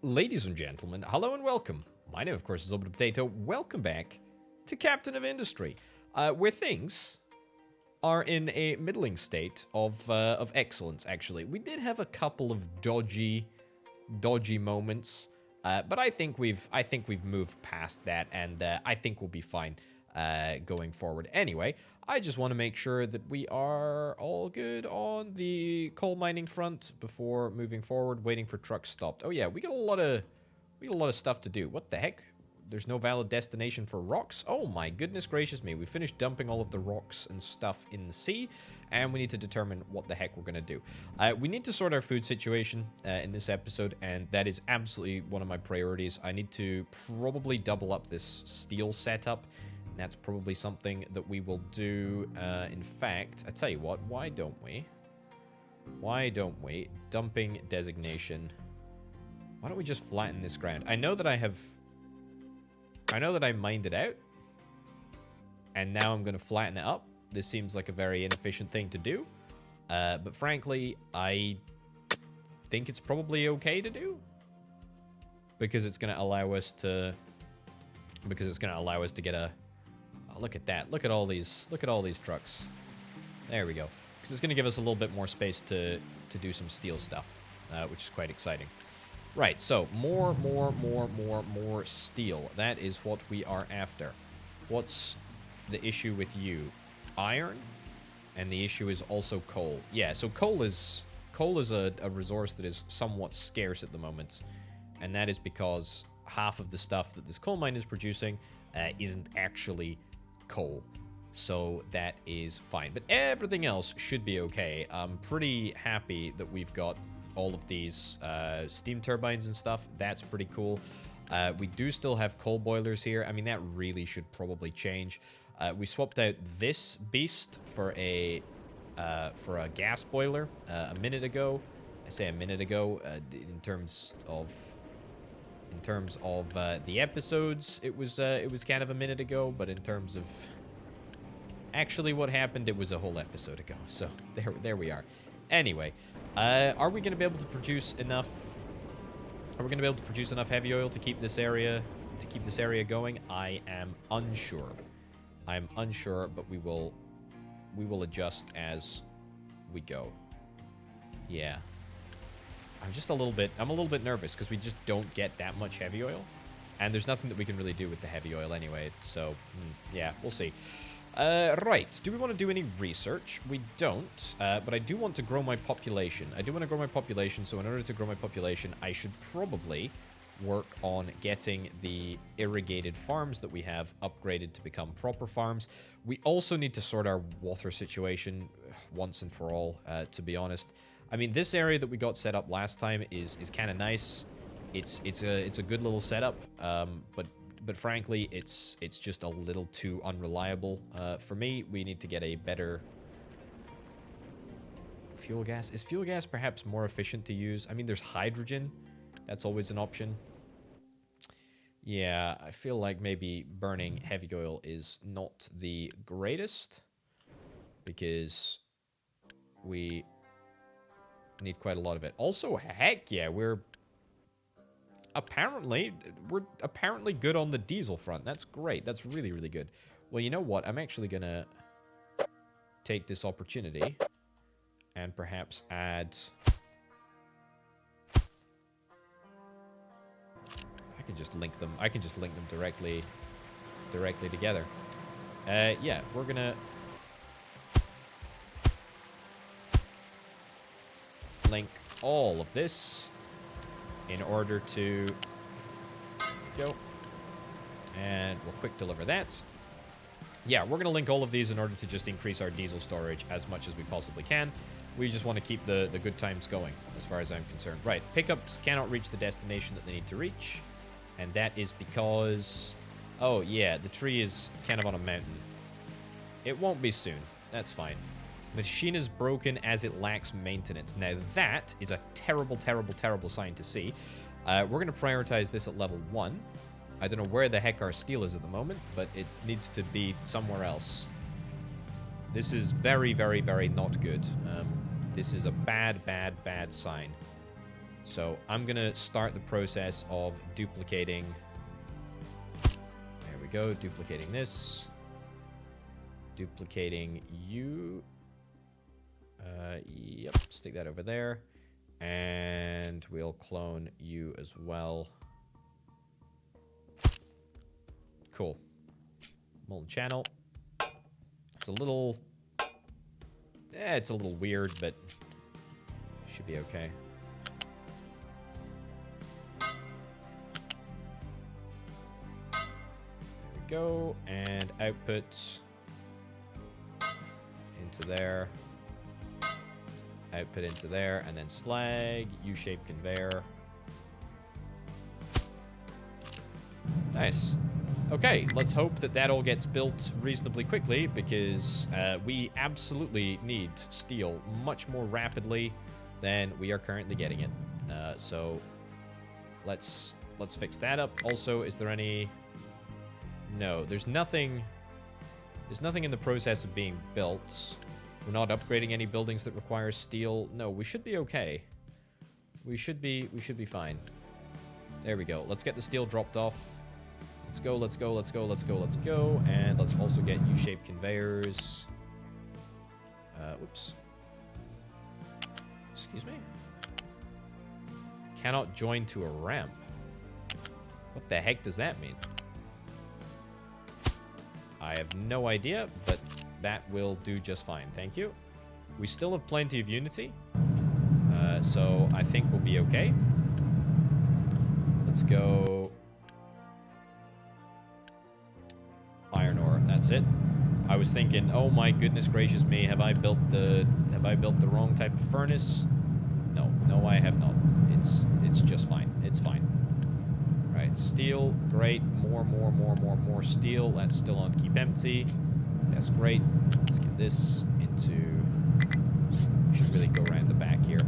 Ladies and gentlemen, hello and welcome. My name, of course, is Plateau. Welcome back to Captain of Industry, where things are in a middling state of excellence. Actually, we did have a couple of dodgy moments, but I think we've moved past that, and I think we'll be fine going forward. Anyway, I just want to make sure that we are all good on the coal mining front before moving forward. Waiting for trucks stopped. Oh yeah, we got a lot of stuff to do. What the heck? There's no valid destination for rocks? Oh my goodness gracious me. We finished dumping all of the rocks and stuff in the sea, and we need to determine what the heck we're going to do. We need to sort our food situation in this episode, and that is absolutely one of my priorities. I need to probably double up this steel setup. That's probably something that we will do. In fact, I tell you what, why don't we? Dumping designation. Why don't we just flatten this ground? I know that I mined it out, and now I'm going to flatten it up. This seems like a very inefficient thing to do, but frankly, I think it's probably okay to do because it's going to allow us to get a. Oh, look at that! Look at all these trucks. There we go. Because it's going to give us a little bit more space to do some steel stuff, which is quite exciting. Right, so more steel. That is what we are after. What's the issue with you? Iron, and the issue is also coal. Yeah, so coal is a resource that is somewhat scarce at the moment, and that is because half of the stuff that this coal mine is producing isn't actually coal. So that is fine, but everything else should be okay. I'm pretty happy that we've got all of these steam turbines and stuff. That's pretty cool. We do still have coal boilers here. I mean, that really should probably change. We swapped out this beast for a gas boiler a minute ago. I say a minute ago. In terms of the episodes, it was kind of a minute ago. But in terms of actually what happened, it was a whole episode ago. So there we are. Anyway, are we going to be able to produce enough? Are we going to be able to produce enough heavy oil to keep this area going? I am unsure. I'm unsure, but we will adjust as we go. Yeah. I'm a little bit nervous because we just don't get that much heavy oil, and there's nothing that we can really do with the heavy oil anyway. So yeah, we'll see. Right, do we want to do any research? We don't, but I do want to grow my population. So in order to grow my population, I should probably work on getting the irrigated farms that we have upgraded to become proper farms. We also need to sort our water situation once and for all, to be honest. I mean, this area that we got set up last time is kind of nice. It's a good little setup, but frankly, it's just a little too unreliable for me. We need to get a better fuel gas. Is fuel gas perhaps more efficient to use? I mean, there's hydrogen. That's always an option. Yeah, I feel like maybe burning heavy oil is not the greatest because we need quite a lot of it. Also, heck yeah, we're apparently good on the diesel front. That's great. That's really, really good. Well, you know what? I'm actually gonna take this opportunity and perhaps add. I can just link them. I can just link them directly together. Yeah, we're gonna link all of this in order to go, and we'll quick deliver that. Yeah, we're gonna link all of these in order to just increase our diesel storage as much as we possibly can. We just want to keep the good times going as far as I'm concerned. Right, pickups cannot reach the destination that they need to reach, and that is because, oh yeah, the tree is kind of on a mountain. It won't be soon. That's fine. Machine is broken as it lacks maintenance. Now that is a terrible sign to see. We're going to prioritize this at level 1. I don't know where the heck our steel is at the moment, but it needs to be somewhere else. This is very not good. This is a bad sign. So I'm going to start the process of duplicating. There we go. Duplicating this. Duplicating you. Yep. Stick that over there. And we'll clone you as well. Cool. Molten channel. It's a little... it's a little weird, but should be okay. There we go. And output into there. Output into there. And then slag. U-shaped conveyor. Nice. Okay, let's hope that that all gets built reasonably quickly, because we absolutely need steel much more rapidly than we are currently getting it. So let's fix that up. Also, is there any... No, there's nothing in the process of being built. We're not upgrading any buildings that require steel. No, we should be okay. We should be fine. There we go. Let's get the steel dropped off. Let's go, let's go, let's go, let's go, let's go. And let's also get U-shaped conveyors. Whoops. Excuse me? Cannot join to a ramp. What the heck does that mean? I have no idea, but that will do just fine. Thank you. We still have plenty of unity. So I think we'll be okay. Let's go... iron ore. That's it. I was thinking, oh my goodness gracious me, have I built the wrong type of furnace? No, I have not. It's just fine. It's fine. Right, steel, great. More steel. That's still on keep empty. That's great. Let's get this into... Should really go around the back here.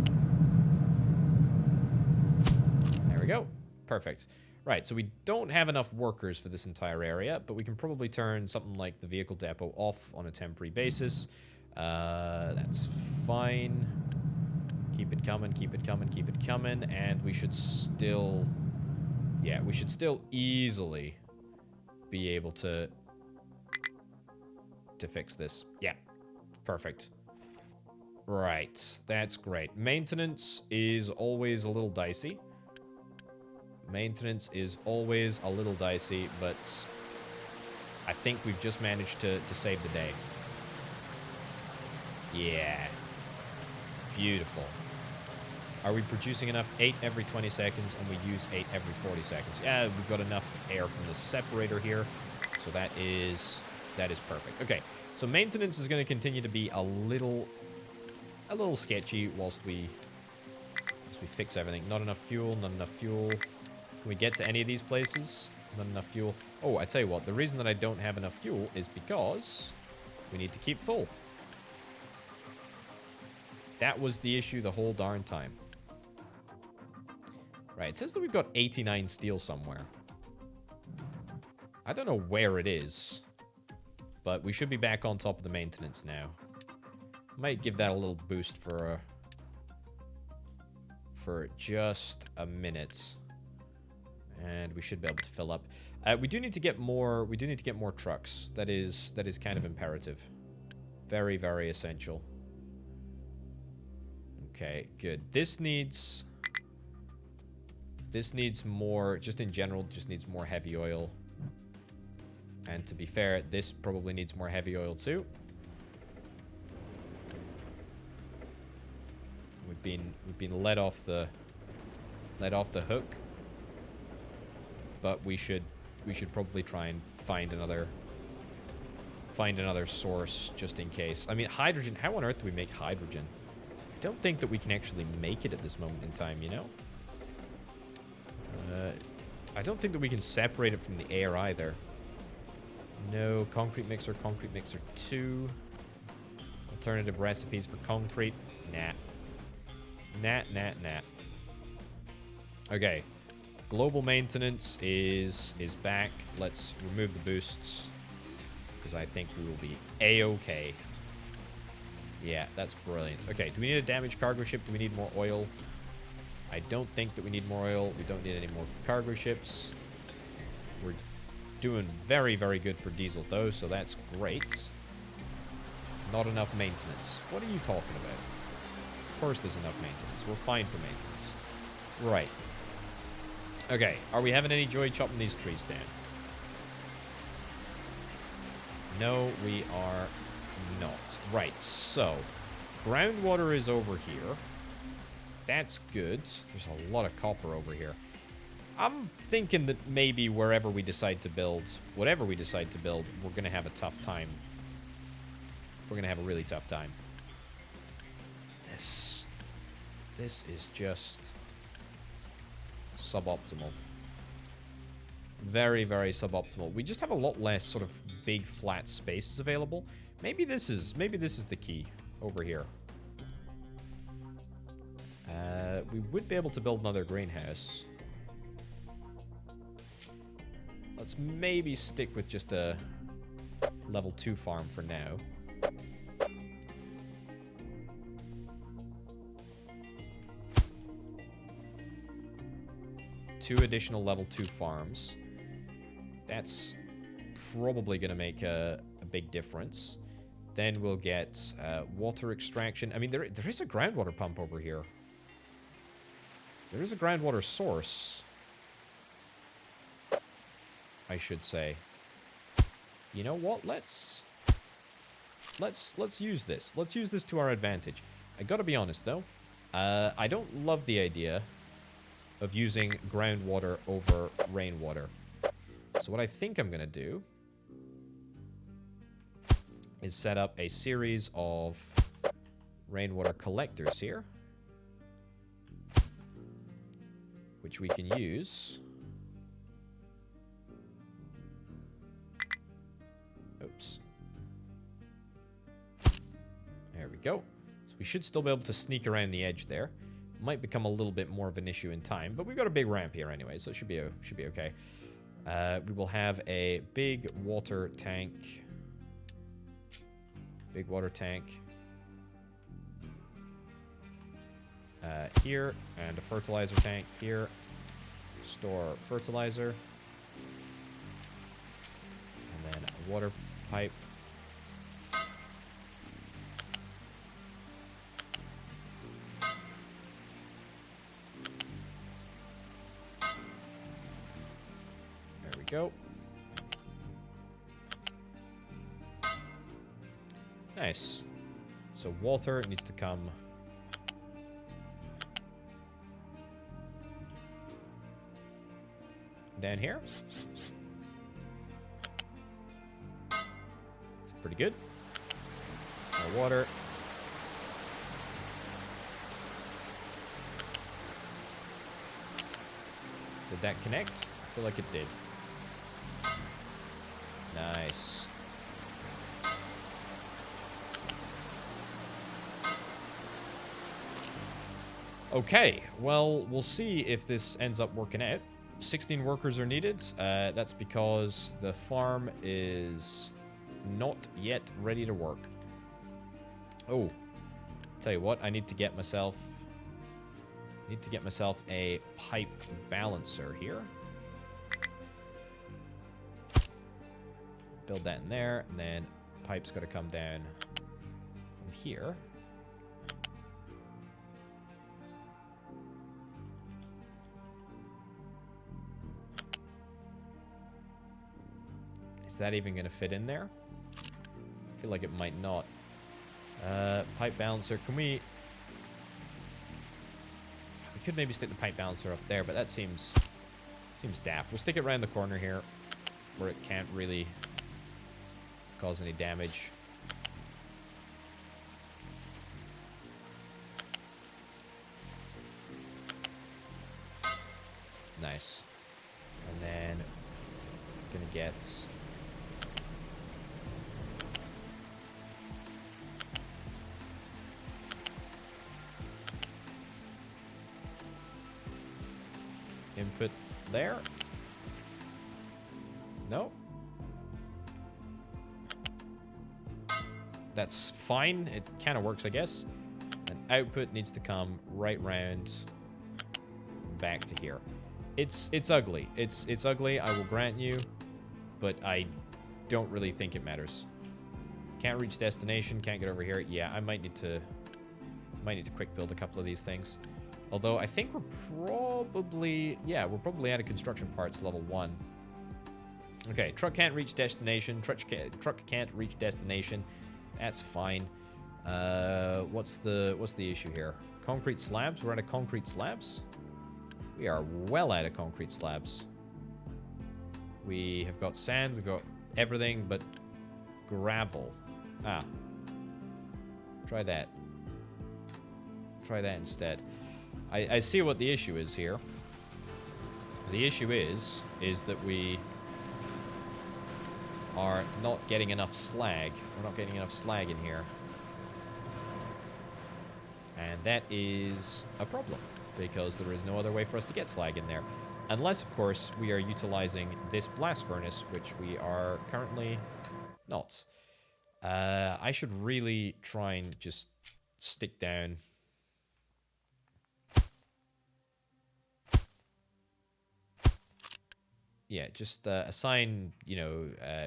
There we go. Perfect. Right, so we don't have enough workers for this entire area, but we can probably turn something like the vehicle depot off on a temporary basis. That's fine. Keep it coming, keep it coming, keep it coming, and we should still... Yeah, we should still easily be able to fix this. Yeah, perfect. Right, that's great. Maintenance is always a little dicey. Maintenance is always a little dicey, but I think we've just managed to save the day. Yeah. Beautiful. Are we producing enough? 8 every 20 seconds, and we use 8 every 40 seconds. Yeah, we've got enough air from the separator here, so that is perfect. Okay, so maintenance is going to continue to be a little sketchy whilst we fix everything. Not enough fuel, not enough fuel. Can we get to any of these places? Not enough fuel. Oh, I tell you what, the reason that I don't have enough fuel is because we need to keep full. That was the issue the whole darn time. Right, it says that we've got 89 steel somewhere. I don't know where it is, but we should be back on top of the maintenance now. Might give that a little boost for just a minute. And we should be able to fill up. We do need to get more. We do need to get more trucks. That is kind of imperative. Very, very essential. Okay, good. This needs more. Just in general, just needs more heavy oil. And to be fair, this probably needs more heavy oil too. We've been let off the hook. But we should probably try and find another source just in case. I mean, hydrogen. How on earth do we make hydrogen? I don't think that we can actually make it at this moment in time, you know? I don't think that we can separate it from the air either. No, concrete mixer 2. Alternative recipes for concrete. Nah. Okay. Global maintenance is back. Let's remove the boosts, because I think we will be A-okay. Yeah, that's brilliant. Okay, do we need a damaged cargo ship? Do we need more oil? I don't think that we need more oil. We don't need any more cargo ships. We're doing very, very good for diesel, though, so that's great. Not enough maintenance. What are you talking about? Of course there's enough maintenance. We're fine for maintenance. Right. Okay, are we having any joy chopping these trees down? No, we are not. Right, so groundwater is over here. That's good. There's a lot of copper over here. I'm thinking that maybe wherever we decide to build, whatever we decide to build, we're going to have a tough time. We're going to have a really tough time. This is just suboptimal. Very, very suboptimal. We just have a lot less sort of big flat spaces available. Maybe this is the key over here. We would be able to build another greenhouse. Let's maybe stick with just a level 2 farm for now. Two additional level 2 farms. That's probably going to make a big difference. Then we'll get water extraction. I mean, there is a groundwater pump over here. There is a groundwater source, I should say. You know what? Let's use this. Let's use this to our advantage. I gotta be honest, though. I don't love the idea of using groundwater over rainwater. So what I think I'm gonna do is set up a series of rainwater collectors here, which we can use. Oops. There we go. So we should still be able to sneak around the edge there. Might become a little bit more of an issue in time, but we've got a big ramp here anyway, so it should be okay. We will have a big water tank. Big water tank. Here, and a fertilizer tank here. Store fertilizer. And then a water pipe. There we go. Nice. So water needs to come down here. It's pretty good. More water. Did that connect? I feel like it did. Nice. Okay, well, we'll see if this ends up working out. 16 workers are needed. That's because the farm is not yet ready to work. Oh, tell you what, I need to get myself a pipe balancer here. Build that in there, and then pipe's got to come down from here. Is that even going to fit in there? I feel like it might not. Pipe balancer. Can we... We could maybe stick the pipe balancer up there, but that seems daft. We'll stick it around the corner here, where it can't really cause any damage. Nice. And then gonna get input there. No. That's fine. It kind of works, I guess. And output needs to come right round back to here. It's ugly. It's ugly, I will grant you, but I don't really think it matters. Can't reach destination, can't get over here. Yeah, I might need to quick build a couple of these things. Although I think we're probably out of construction parts level 1. Okay, truck can't reach destination. Truck can't reach destination. That's fine. What's the issue here? Concrete slabs? We're out of concrete slabs? We are well out of concrete slabs. We have got sand, we've got everything but gravel. Ah. Try that. Try that instead. I see what the issue is here. The issue is that we are not getting enough slag. We're not getting enough slag in here. And that is a problem, because there is no other way for us to get slag in there. Unless, of course, we are utilizing this blast furnace, which we are currently not. I should really try and just stick down... Yeah, just assign,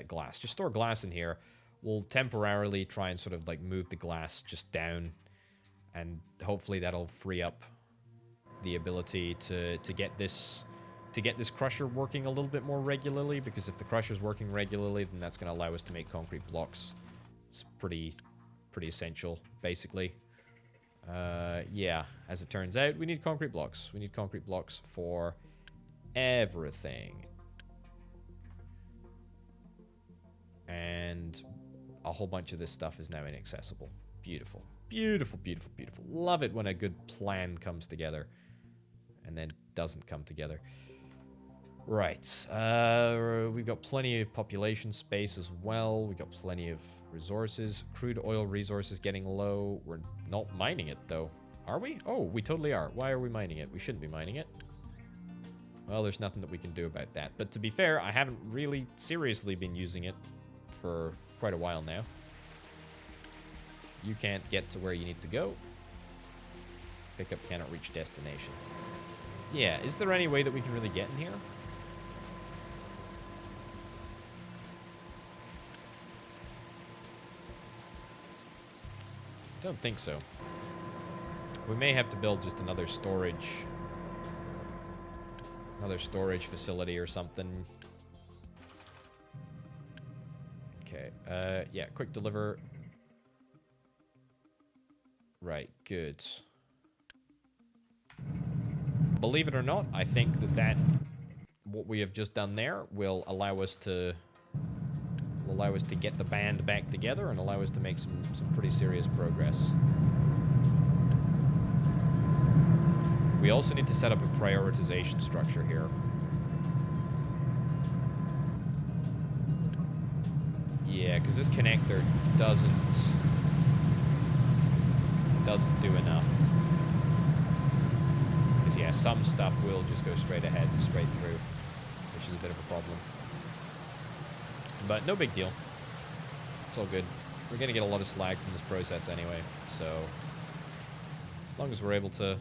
glass. Just store glass in here. We'll temporarily try and sort of, like, move the glass just down. And hopefully that'll free up the ability to get this crusher working a little bit more regularly. Because if the crusher's working regularly, then that's going to allow us to make concrete blocks. It's pretty essential, basically. Yeah, as it turns out, we need concrete blocks. We need concrete blocks for everything. And a whole bunch of this stuff is now inaccessible. Beautiful. Beautiful, beautiful, beautiful. Love it when a good plan comes together and then doesn't come together. Right. We've got plenty of population space as well. We've got plenty of resources. Crude oil resources getting low. We're not mining it, though. Are we? Oh, we totally are. Why are we mining it? We shouldn't be mining it. Well, there's nothing that we can do about that. But to be fair, I haven't really seriously been using it for quite a while now. You can't get to where you need to go. Pickup cannot reach destination. Yeah, is there any way that we can really get in here? Don't think so. We may have to build just another storage facility or something. Okay, yeah, quick deliver. Right, good. Believe it or not, I think that what we have just done there will allow us to get the band back together and allow us to make some pretty serious progress. We also need to set up a prioritization structure here. Yeah, because this connector doesn't do enough. Because, yeah, some stuff will just go straight ahead, straight through, which is a bit of a problem. But no big deal. It's all good. We're going to get a lot of slag from this process anyway, so as long as we're able to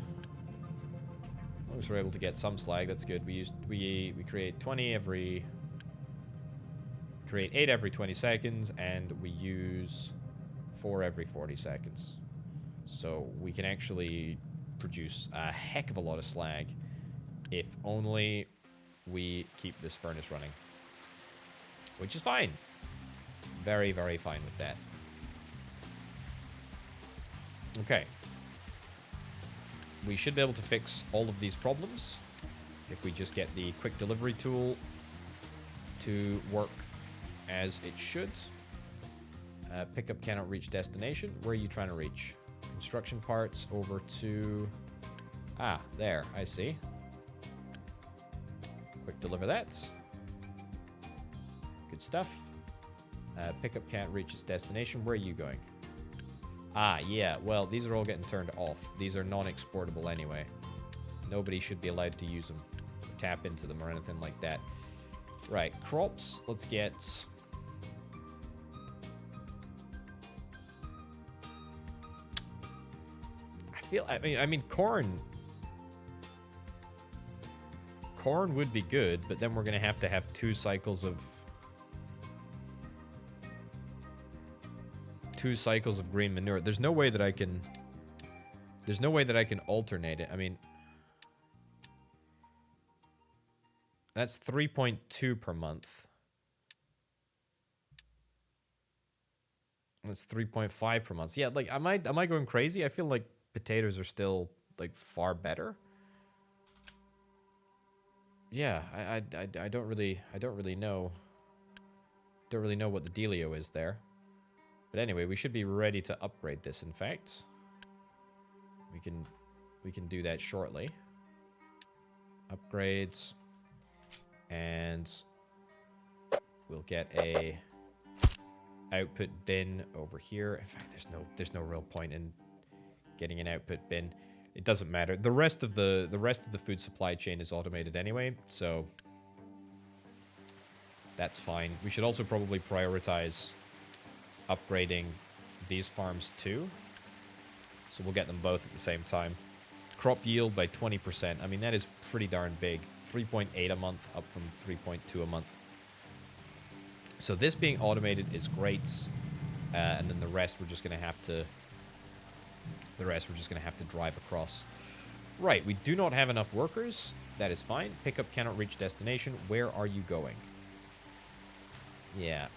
get some slag, that's good. We create 20 every... create 8 every 20 seconds, and we use 4 every 40 seconds. So we can actually produce a heck of a lot of slag if only we keep this furnace running. Which is fine. Very, very fine with that. Okay. We should be able to fix all of these problems if we just get the quick delivery tool to work as it should. Pickup cannot reach destination. Where are you trying to reach? Construction parts over to... Ah, there. I see. Quick deliver that. Good stuff. Pickup can't reach its destination. Where are you going? Ah, yeah. Well, these are all getting turned off. These are non-exportable anyway. Nobody should be allowed to use them, or tap into them, or anything like that. Right, crops. Let's get... I mean, corn... corn would be good, but then we're going to have 2 cycles of... 2 cycles of green manure. There's no way that I can... There's no way that I can alternate it. I mean... That's 3.2 per month. That's 3.5 per month. Yeah, like, am I going crazy? I feel like potatoes are still, like, far better. Yeah, I don't really know. Don't really know what the dealio is there. But anyway, we should be ready to upgrade this, in fact. We can do that shortly. Upgrades. And we'll get a output bin over here. In fact, there's no real point in getting an output bin. It doesn't matter. The rest of the food supply chain is automated anyway, so that's fine. We should also probably prioritize upgrading these farms too. So we'll get them both at the same time. Crop yield by 20%. I mean, that is pretty darn big. 3.8 a month, up from 3.2 a month. So this being automated is great. And then the rest we're just going to have to... The rest we're just going to have to drive across. Right, we do not have enough workers. That is fine. Pickup cannot reach destination. Where are you going? Yeah.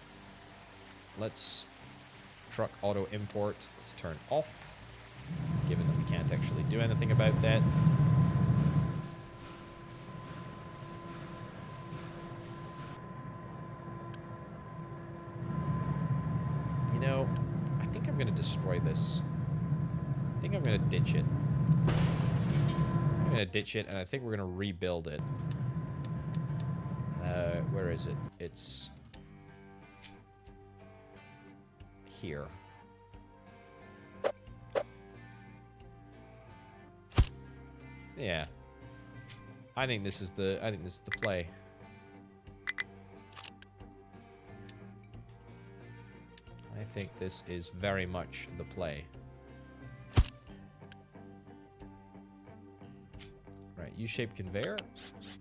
Let's... Truck auto import. Let's turn off. Given that we can't actually do anything about that. You know, I think I'm going to destroy this. I think I'm going to ditch it. I'm going to ditch it, and I think we're going to rebuild it. Where is it? It's... here. Yeah. I think this is the play. I think this is very much the play. Right, U-shaped conveyor. Let's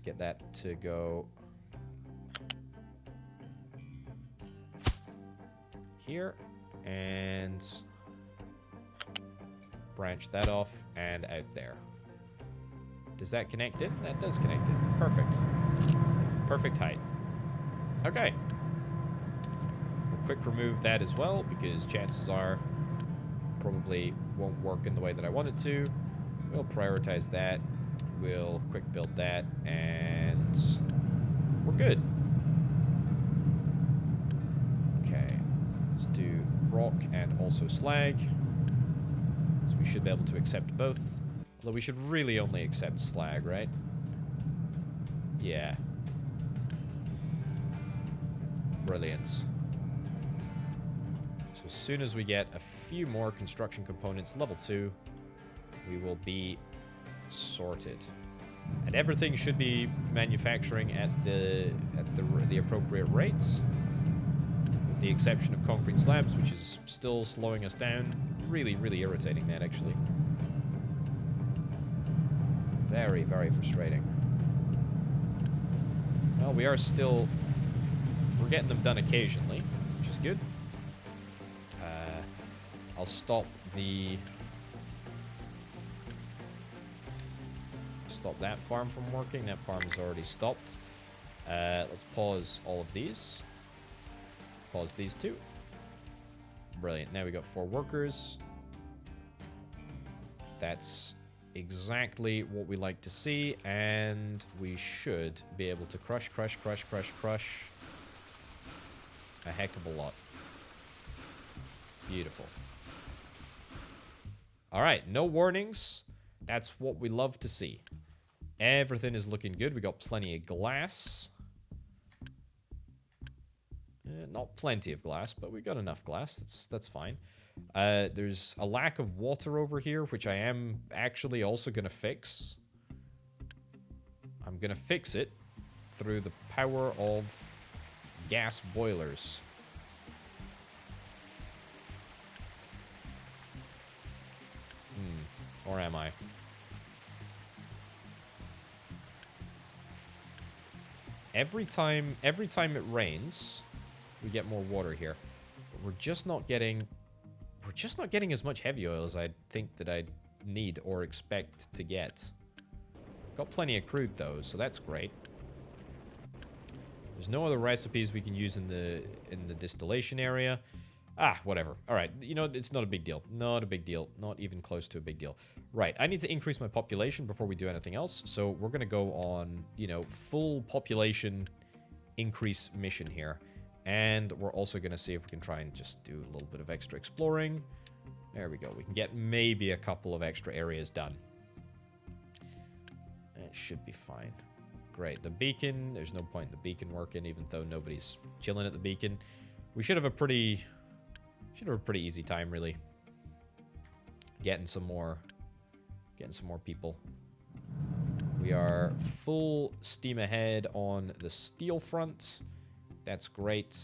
get that to go here and branch that off and out there. Does that connect it? That does connect it. Perfect. Perfect height. Okay. We'll quick remove that as well, because chances are probably won't work in the way that I want it to. We'll prioritize that. We'll quick build that, and we're good. Okay. Let's do rock and also slag. So we should be able to accept both. Although we should really only accept slag, right? Yeah. Brilliant. So as soon as we get a few more construction components, level 2, we will be sorted. And everything should be manufacturing at the appropriate rates. With the exception of concrete slabs, which is still slowing us down. Really, really irritating that, actually. Very, very frustrating. Well, we are still... We're getting them done occasionally, which is good. I'll stop the... Stop that farm from working. That farm is already stopped. Let's pause all of these. Pause these two. Brilliant. Now we got 4 workers. That's exactly what we like to see, and we should be able to crush a heck of a lot. Beautiful. All right, no warnings. That's what we love to see. Everything is looking good. We got plenty of glass. Not plenty of glass, but we got enough glass. That's fine. There's a lack of water over here, which I am actually also going to fix. I'm going to fix it through the power of gas boilers. Or am I? Every time it rains, we get more water here. But we're just not getting as much heavy oil as I think that I'd need or expect to get. Got plenty of crude though, so that's great. There's no other recipes we can use in the distillation area. Ah, whatever. All right, you know, it's not a big deal. Not a big deal. Not even close to a big deal. Right, I need to increase my population before we do anything else. So we're going to go on, you know, full population increase mission here. And we're also going to see if we can try and just do a little bit of extra exploring. There we go. We can get maybe a couple of extra areas done. It should be fine. Great. The beacon, there's no point in the beacon working, even though nobody's chilling at the beacon. We should have a pretty easy time, really. Getting some more people. We are full steam ahead on the steel front. That's great.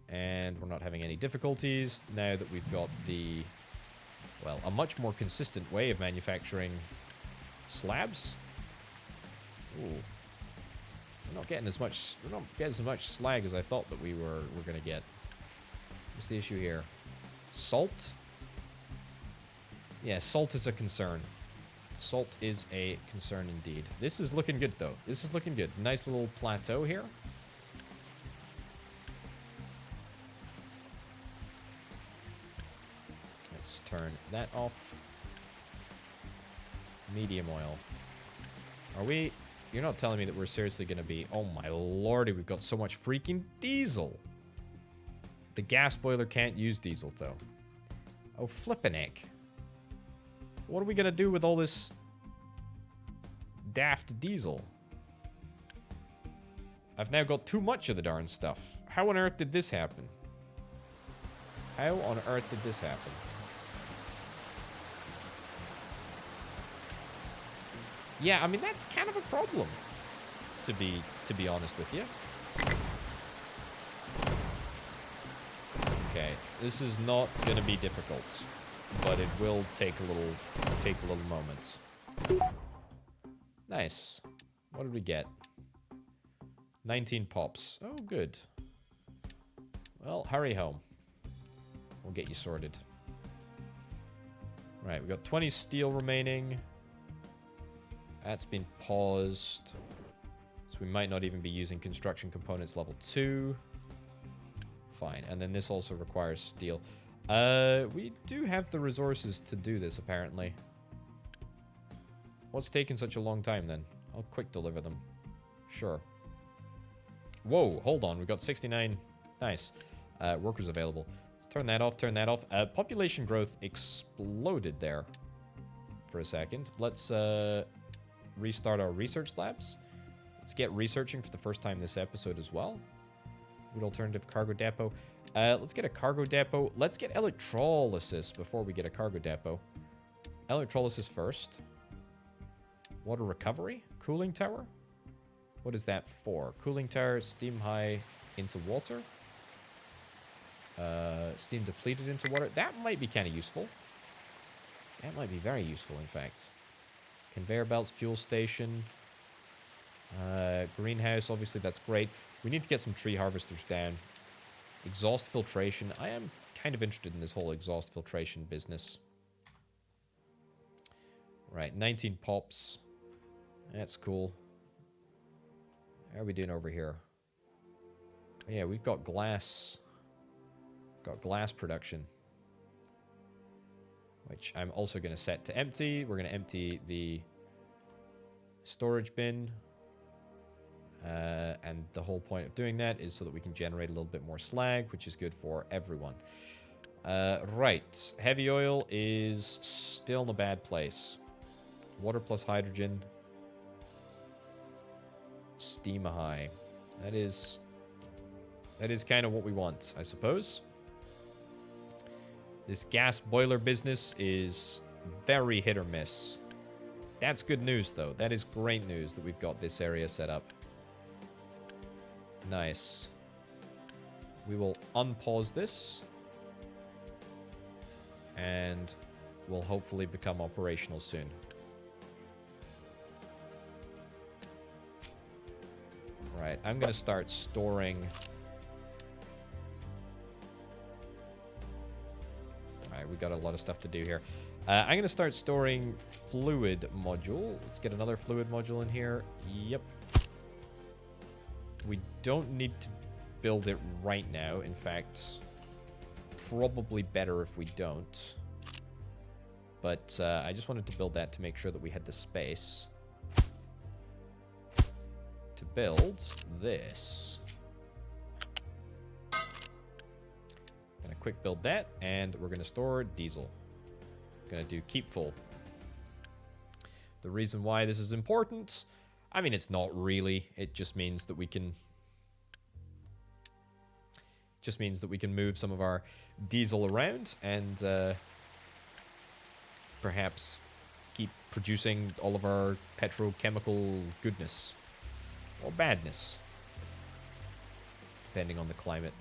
And we're not having any difficulties now that we've got the, well, a much more consistent way of manufacturing slabs. Ooh. We're not getting as much slag as I thought that we're gonna get. What's the issue here? Salt? Yeah, salt is a concern. Salt is a concern indeed. This is looking good, though. This is looking good. Nice little plateau here. Let's turn that off. Medium oil. Are we... You're not telling me that we're seriously going to be... Oh my lordy, we've got so much freaking diesel. The gas boiler can't use diesel, though. Oh, flippin' heck. What are we going to do with all this daft diesel? I've now got too much of the darn stuff. How on earth did this happen? How on earth did this happen? Yeah, I mean, that's kind of a problem, to be honest with you. Okay, this is not gonna be difficult, but it will take a little moment. Nice. What did we get? 19 pops. Oh, good. Well, hurry home. We'll get you sorted. Right, we got 20 steel remaining. That's been paused. So we might not even be using construction components level 2. Fine. And then this also requires steel. We do have the resources to do this, apparently. What's taking such a long time, then? I'll quick deliver them. Sure. Whoa, hold on. We've got 69. Nice. Workers available. Let's turn that off, turn that off. Population growth exploded there for a second. Let's restart our research labs. Let's get researching for the first time this episode as well. Good alternative cargo depot. Let's get a cargo depot. Let's get electrolysis before we get a cargo depot. Electrolysis first. Water recovery. Cooling tower. What is that for? Cooling tower, steam high into water. Steam depleted into water. That might be kind of useful. That might be very useful, in fact. Conveyor belts, fuel station. Greenhouse, obviously that's great. We need to get some tree harvesters down. Exhaust filtration. I am kind of interested in this whole exhaust filtration business. Right, 19 pops. That's cool. How are we doing over here? Oh, yeah, we've got glass. Got glass production. Which I'm also going to set to empty. We're going to empty the storage bin. And the whole point of doing that is so that we can generate a little bit more slag, which is good for everyone. Right. Heavy oil is still in a bad place. Water plus hydrogen. Steam high. That is kind of what we want, I suppose. This gas boiler business is very hit or miss. That's good news, though. That is great news that we've got this area set up. Nice. We will unpause this. And we'll hopefully become operational soon. Right, I'm going to start storing... Alright, we got a lot of stuff to do here. I'm going to start storing fluid module. Let's get another fluid module in here. Yep. We don't need to build it right now. In fact, probably better if we don't. But I just wanted to build that to make sure that we had the space to build this. Gonna quick build that, and we're gonna store diesel. Gonna do keep full. The reason why this is important, I mean, it's not really. It just means that we can move some of our diesel around and perhaps keep producing all of our petrochemical goodness or badness, depending on the climate.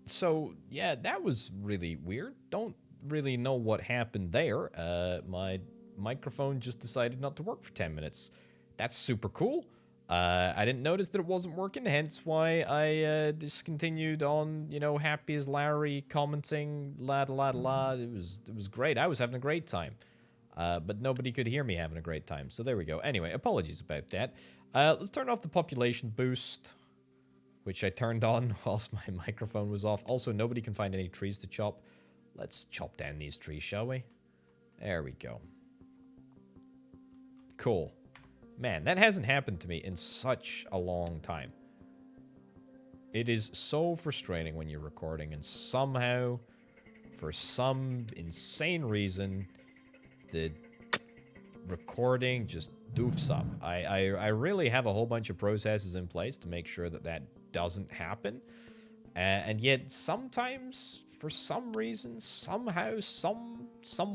So, yeah, that was really weird. Don't really know what happened there. My microphone just decided not to work for 10 minutes. That's super cool. I didn't notice that it wasn't working, hence why I discontinued on, you know, happy as Larry commenting, la da la da la. It was great. I was having a great time. But nobody could hear me having a great time. So there we go. Anyway, apologies about that. Let's turn off the population boost, which I turned on whilst my microphone was off. Also, nobody can find any trees to chop. Let's chop down these trees, shall we? There we go. Cool. Man, that hasn't happened to me in such a long time. It is so frustrating when you're recording and somehow, for some insane reason, the recording just doofs up. I really have a whole bunch of processes in place to make sure that that doesn't happen. And yet sometimes, for some reason, somehow, some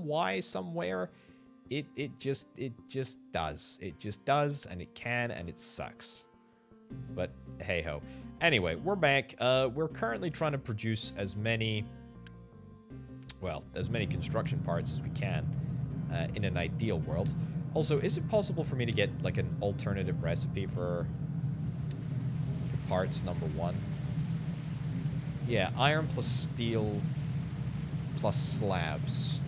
why, somewhere, it just does. It just does, and it can, and it sucks. But hey-ho. Anyway, we're back. We're currently trying to produce as many construction parts as we can in an ideal world. Also, is it possible for me to get, like, an alternative recipe for parts number 1? Yeah, iron plus steel plus slabs.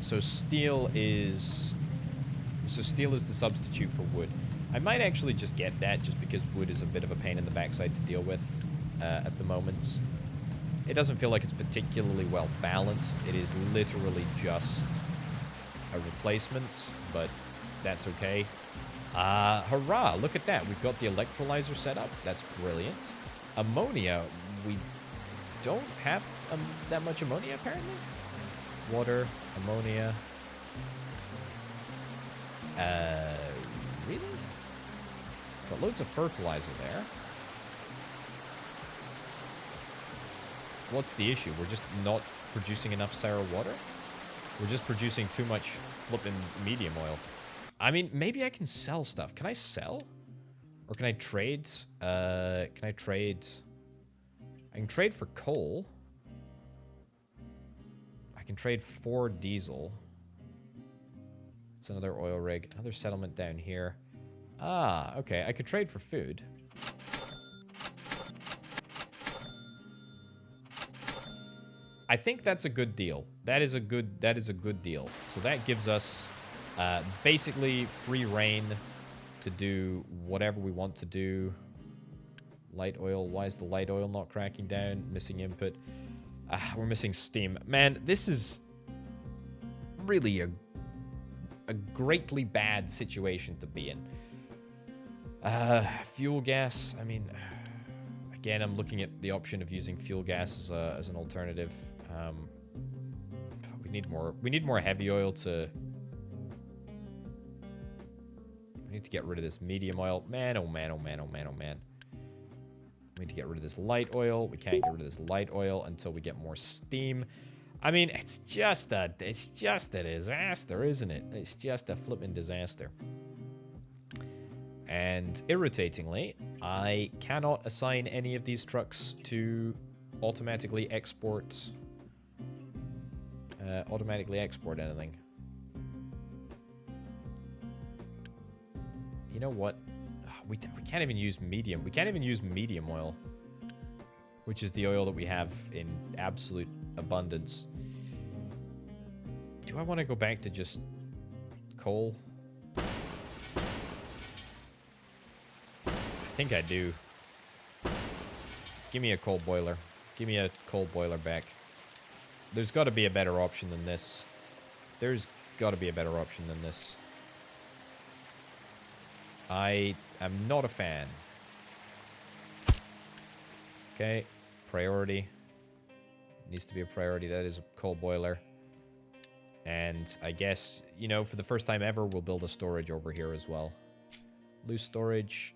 So steel is the substitute for wood. I might actually just get that, just because wood is a bit of a pain in the backside to deal with at the moment. It doesn't feel like it's particularly well balanced. It is literally just a replacement, but that's okay. Hurrah, look at that. We've got the electrolyzer set up. That's brilliant. Ammonia, we don't have that much ammonia, apparently. Water, ammonia. Really? Got loads of fertilizer there. What's the issue? We're just not producing enough sour water? We're just producing too much flippin' medium oil. I mean, maybe I can sell stuff. Can I sell? Or can I trade? Can I trade? I can trade for coal. I can trade for diesel. It's another oil rig. Another settlement down here. Ah, okay. I could trade for food. I think that's a good deal. That is a good deal. So that gives us basically free reign to do whatever we want to do. Light oil. Why is the light oil not cracking down? Missing input. We're missing steam. Man, this is really a greatly bad situation to be in. Fuel gas. I mean, again, I'm looking at the option of using fuel gas as an alternative. We need more heavy oil to. We need to get rid of this medium oil. Man, oh man, oh man, oh man, oh man. We need to get rid of this light oil. We can't get rid of this light oil until we get more steam. I mean, it's just a disaster, isn't it? It's just a flipping disaster. And irritatingly, I cannot assign any of these trucks to automatically export anything. You know what? We can't even use medium. We can't even use medium oil, which is the oil that we have in absolute abundance. Do I want to go back to just coal? I think I do. Give me a coal boiler. Give me a coal boiler back. There's got to be a better option than this. There's got to be a better option than this. I am not a fan. Okay, priority. Needs to be a priority. That is a coal boiler. And I guess, you know, for the first time ever, we'll build a storage over here as well. Loose storage.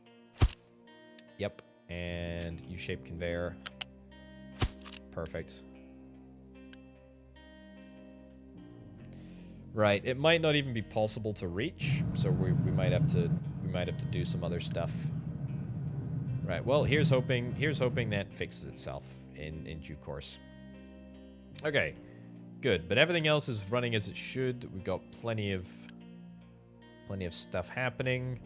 Yep. And U-shaped conveyor. Perfect. Right, it might not even be possible to reach, so we might have to do some other stuff. Right, well, here's hoping that fixes itself in due course. Okay, good, but everything else is running as it should. We've got plenty of stuff happening.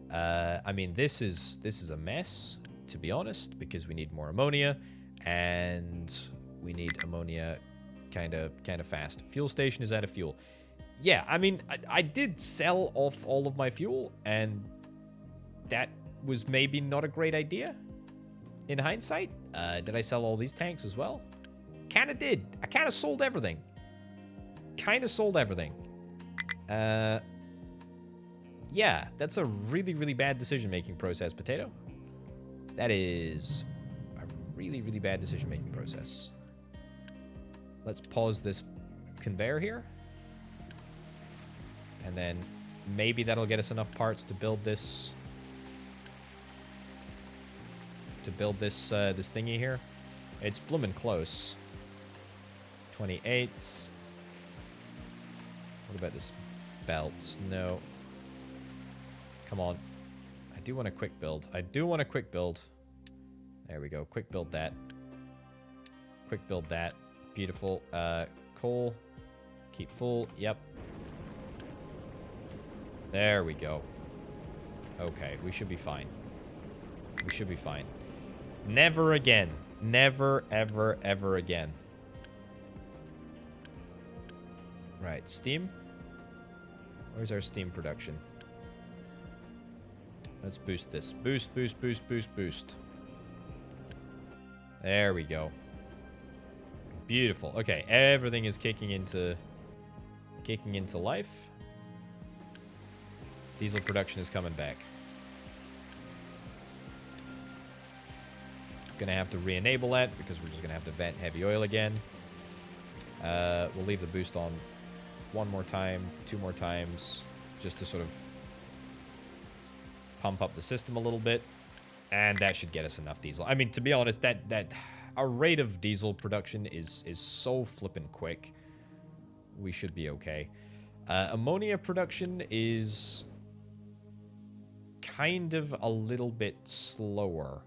I mean, this is a mess, to be honest, because we need more ammonia, and we need ammonia kind of fast. Fuel station is out of fuel. Yeah, I mean, I did sell off all of my fuel, and that was maybe not a great idea in hindsight. Did I sell all these tanks as well? Kind of did. I kind of sold everything. Yeah, that's a really, really bad decision-making process, Potato. That is a really, really bad decision-making process. Let's pause this conveyor here. And then maybe that'll get us enough parts to build this... this thingy here. It's bloomin' close. 28. What about this belt? No. Come on. I do want a quick build. I do want a quick build. There we go. Quick build that. Quick build that. Beautiful. Coal. Keep full. Yep. There we go. Okay, we should be fine. We should be fine. Never again. Never, ever, ever again. Right, steam. Where's our steam production? Let's boost this. Boost, boost, boost, boost, boost. There we go. Beautiful. Okay, everything is kicking into life. Diesel production is coming back. Gonna have to re-enable that because we're just gonna have to vent heavy oil again. We'll leave the boost on one more time, 2 more times, just to sort of pump up the system a little bit, and that should get us enough diesel. I mean, to be honest, that our rate of diesel production is so flippin' quick. We should be okay. Ammonia production is kind of a little bit slower.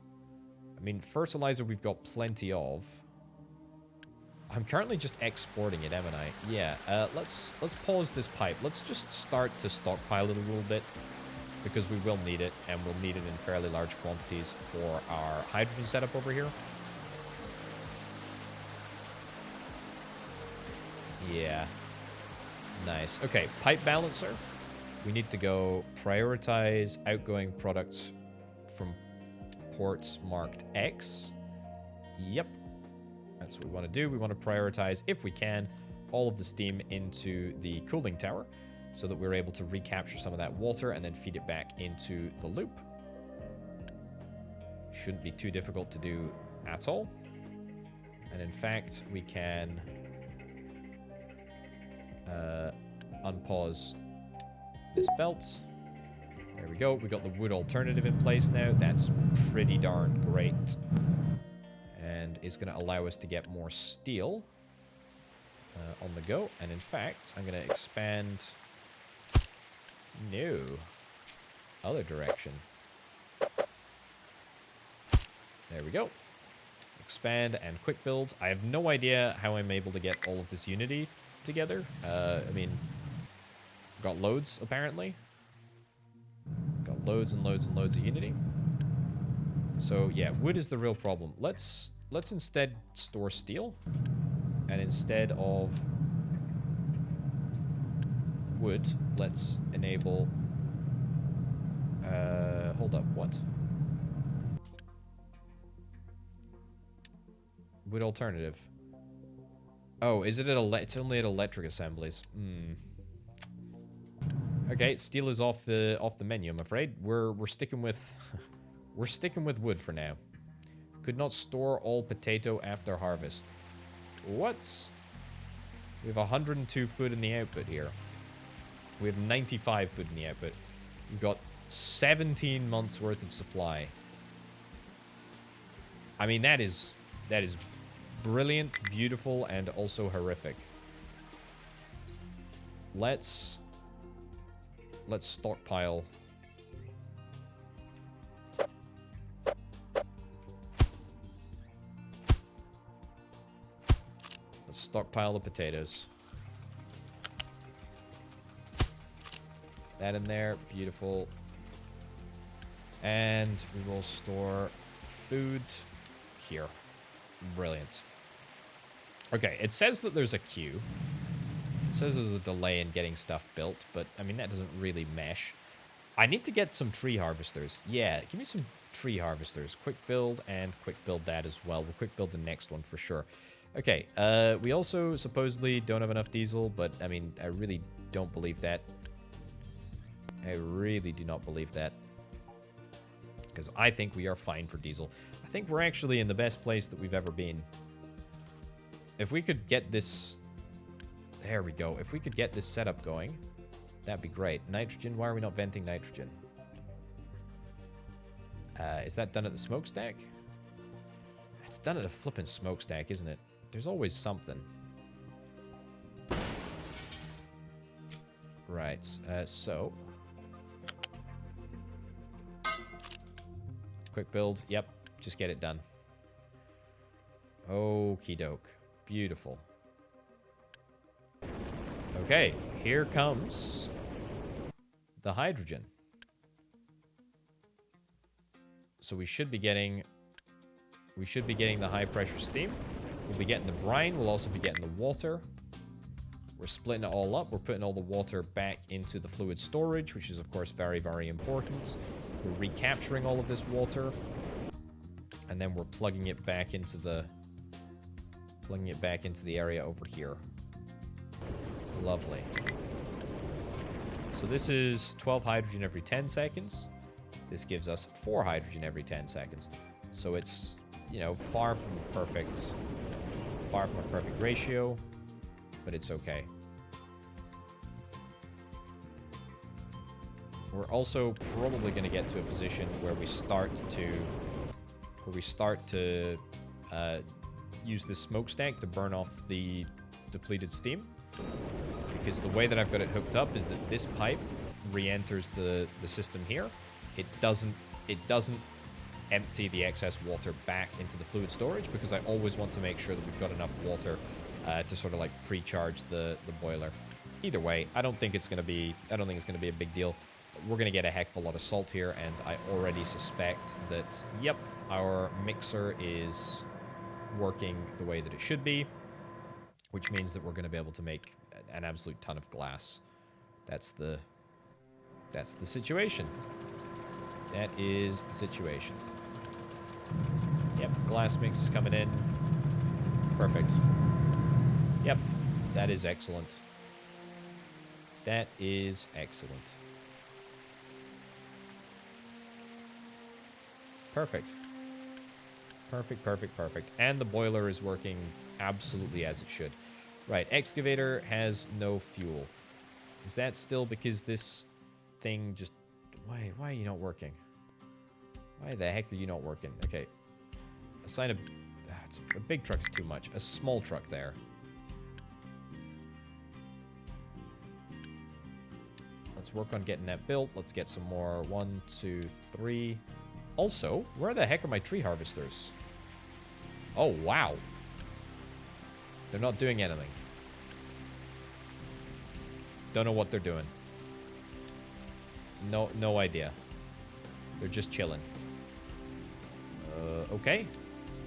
I mean, fertilizer we've got plenty of. I'm currently just exporting it, haven't I? Yeah. Let's pause this pipe. Let's just start to stockpile it a little bit, because we will need it, and we'll need it in fairly large quantities for our hydrogen setup over here. Yeah. Nice. Okay, pipe balancer. We need to go prioritize outgoing products from ports marked X. Yep. That's what we want to do. We want to prioritize, if we can, all of the steam into the cooling tower so that we're able to recapture some of that water and then feed it back into the loop. Shouldn't be too difficult to do at all. And in fact, we can unpause this belt. There we go. We got the wood alternative in place now. That's pretty darn great. And it's going to allow us to get more steel on the go. And in fact, I'm going to expand... No. Other direction. There we go. Expand and quick build. I have no idea how I'm able to get all of this unity together. I mean, got loads, apparently. Got loads and loads and loads of unity. So, yeah, wood is the real problem. Let's instead store steel. And instead of wood, let's enable... hold up, what? Wood alternative. Oh, is it at it's only at electric assemblies. Okay, steel is off the menu, I'm afraid. We're sticking with we're sticking with wood for now. Could not store all potato after harvest. What? We have 102 food in the output here. We have 95 food in the output. We've got 17 months worth of supply. I mean, that is brilliant, beautiful, and also horrific. Let's stockpile. Let's stockpile the potatoes. That in there, beautiful. And we will store food here. Brilliant. Okay, it says that there's a queue. It says there's a delay in getting stuff built, but, I mean, that doesn't really mesh. I need to get some tree harvesters. Yeah, give me some tree harvesters. Quick build and quick build that as well. We'll quick build the next one for sure. Okay, we also supposedly don't have enough diesel, but, I mean, I really don't believe that. I really do not believe that. Because I think we are fine for diesel. I think we're actually in the best place that we've ever been. If we could get this... There we go. If we could get this setup going, That'd be great. Nitrogen, why are we not venting nitrogen? Is that done at the smokestack? It's done at the flippin' smokestack, isn't it? There's always something. Right, so... Quick build. Yep, just get it done. Okie doke. Beautiful. Okay, here comes the hydrogen. So we should be getting the high pressure steam. We'll be getting the brine. We'll also be getting the water. We're splitting it all up. We're putting all the water back into the fluid storage, which is of course very, very important. We're recapturing all of this water, and then we're plugging it back into the area over here. Lovely. So this is 12 hydrogen every 10 seconds. This gives us 4 hydrogen every 10 seconds. So it's, you know, far from a perfect ratio, but it's okay. We're also probably going to get to a position where we start to use this smokestack to burn off the depleted steam. Because the way that I've got it hooked up is that this pipe re-enters the system here. It doesn't empty the excess water back into the fluid storage, because I always want to make sure that we've got enough water to sort of like pre-charge the boiler. Either way, I don't think it's going to be a big deal. We're going to get a heck of a lot of salt here, and I already suspect that, yep, our mixer is working the way that it should be, which means that we're going to be able to make an absolute ton of glass. That's the situation. That is the situation. Yep, glass mix is coming in. Perfect. Yep, that is excellent. That is excellent. Perfect. Perfect, perfect, perfect. And the boiler is working absolutely as it should. Right, excavator has no fuel. Is that still because this thing just... Why are you not working? Why the heck are you not working? Okay. Assign a big truck is too much. A small truck there. Let's work on getting that built. Let's get some more. 1, 2, 3. Also, where the heck are my tree harvesters? Oh, wow. They're not doing anything. Don't know what they're doing. No idea. They're just chilling. Okay.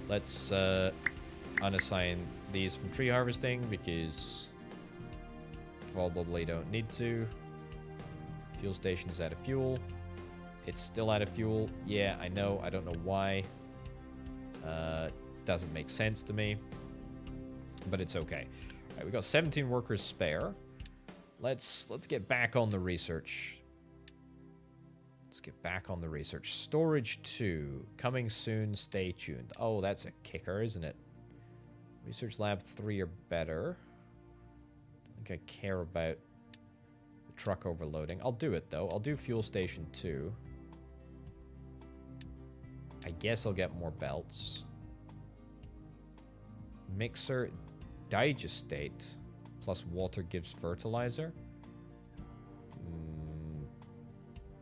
Let's unassign these from tree harvesting because probably don't need to. Fuel station is out of fuel. It's still out of fuel. Yeah, I know. I don't know why. Doesn't make sense to me. But it's okay. All right, we got 17 workers spare. Let's get back on the research. Let's get back on the research. Storage 2. Coming soon. Stay tuned. Oh, that's a kicker, isn't it? Research lab 3 or better. I think I care about the truck overloading. I'll do it, though. I'll do fuel station 2. I guess I'll get more belts. Mixer digestate plus water gives fertilizer.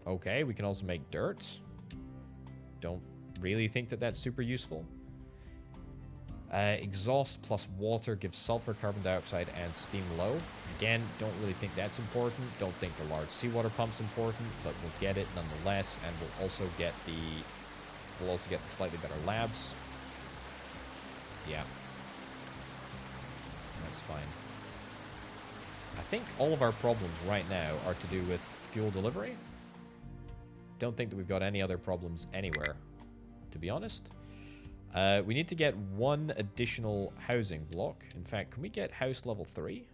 Okay, we can also make dirt. Don't really think that that's super useful. Exhaust plus water gives sulfur, carbon dioxide, and steam low. Again, don't really think that's important. Don't think the large seawater pump's important, but we'll get it nonetheless, and we'll also get the slightly better labs. Yeah. That's fine. I think all of our problems right now are to do with fuel delivery. Don't think that we've got any other problems anywhere, to be honest. We need to get one additional housing block. In fact, can we get house level 3?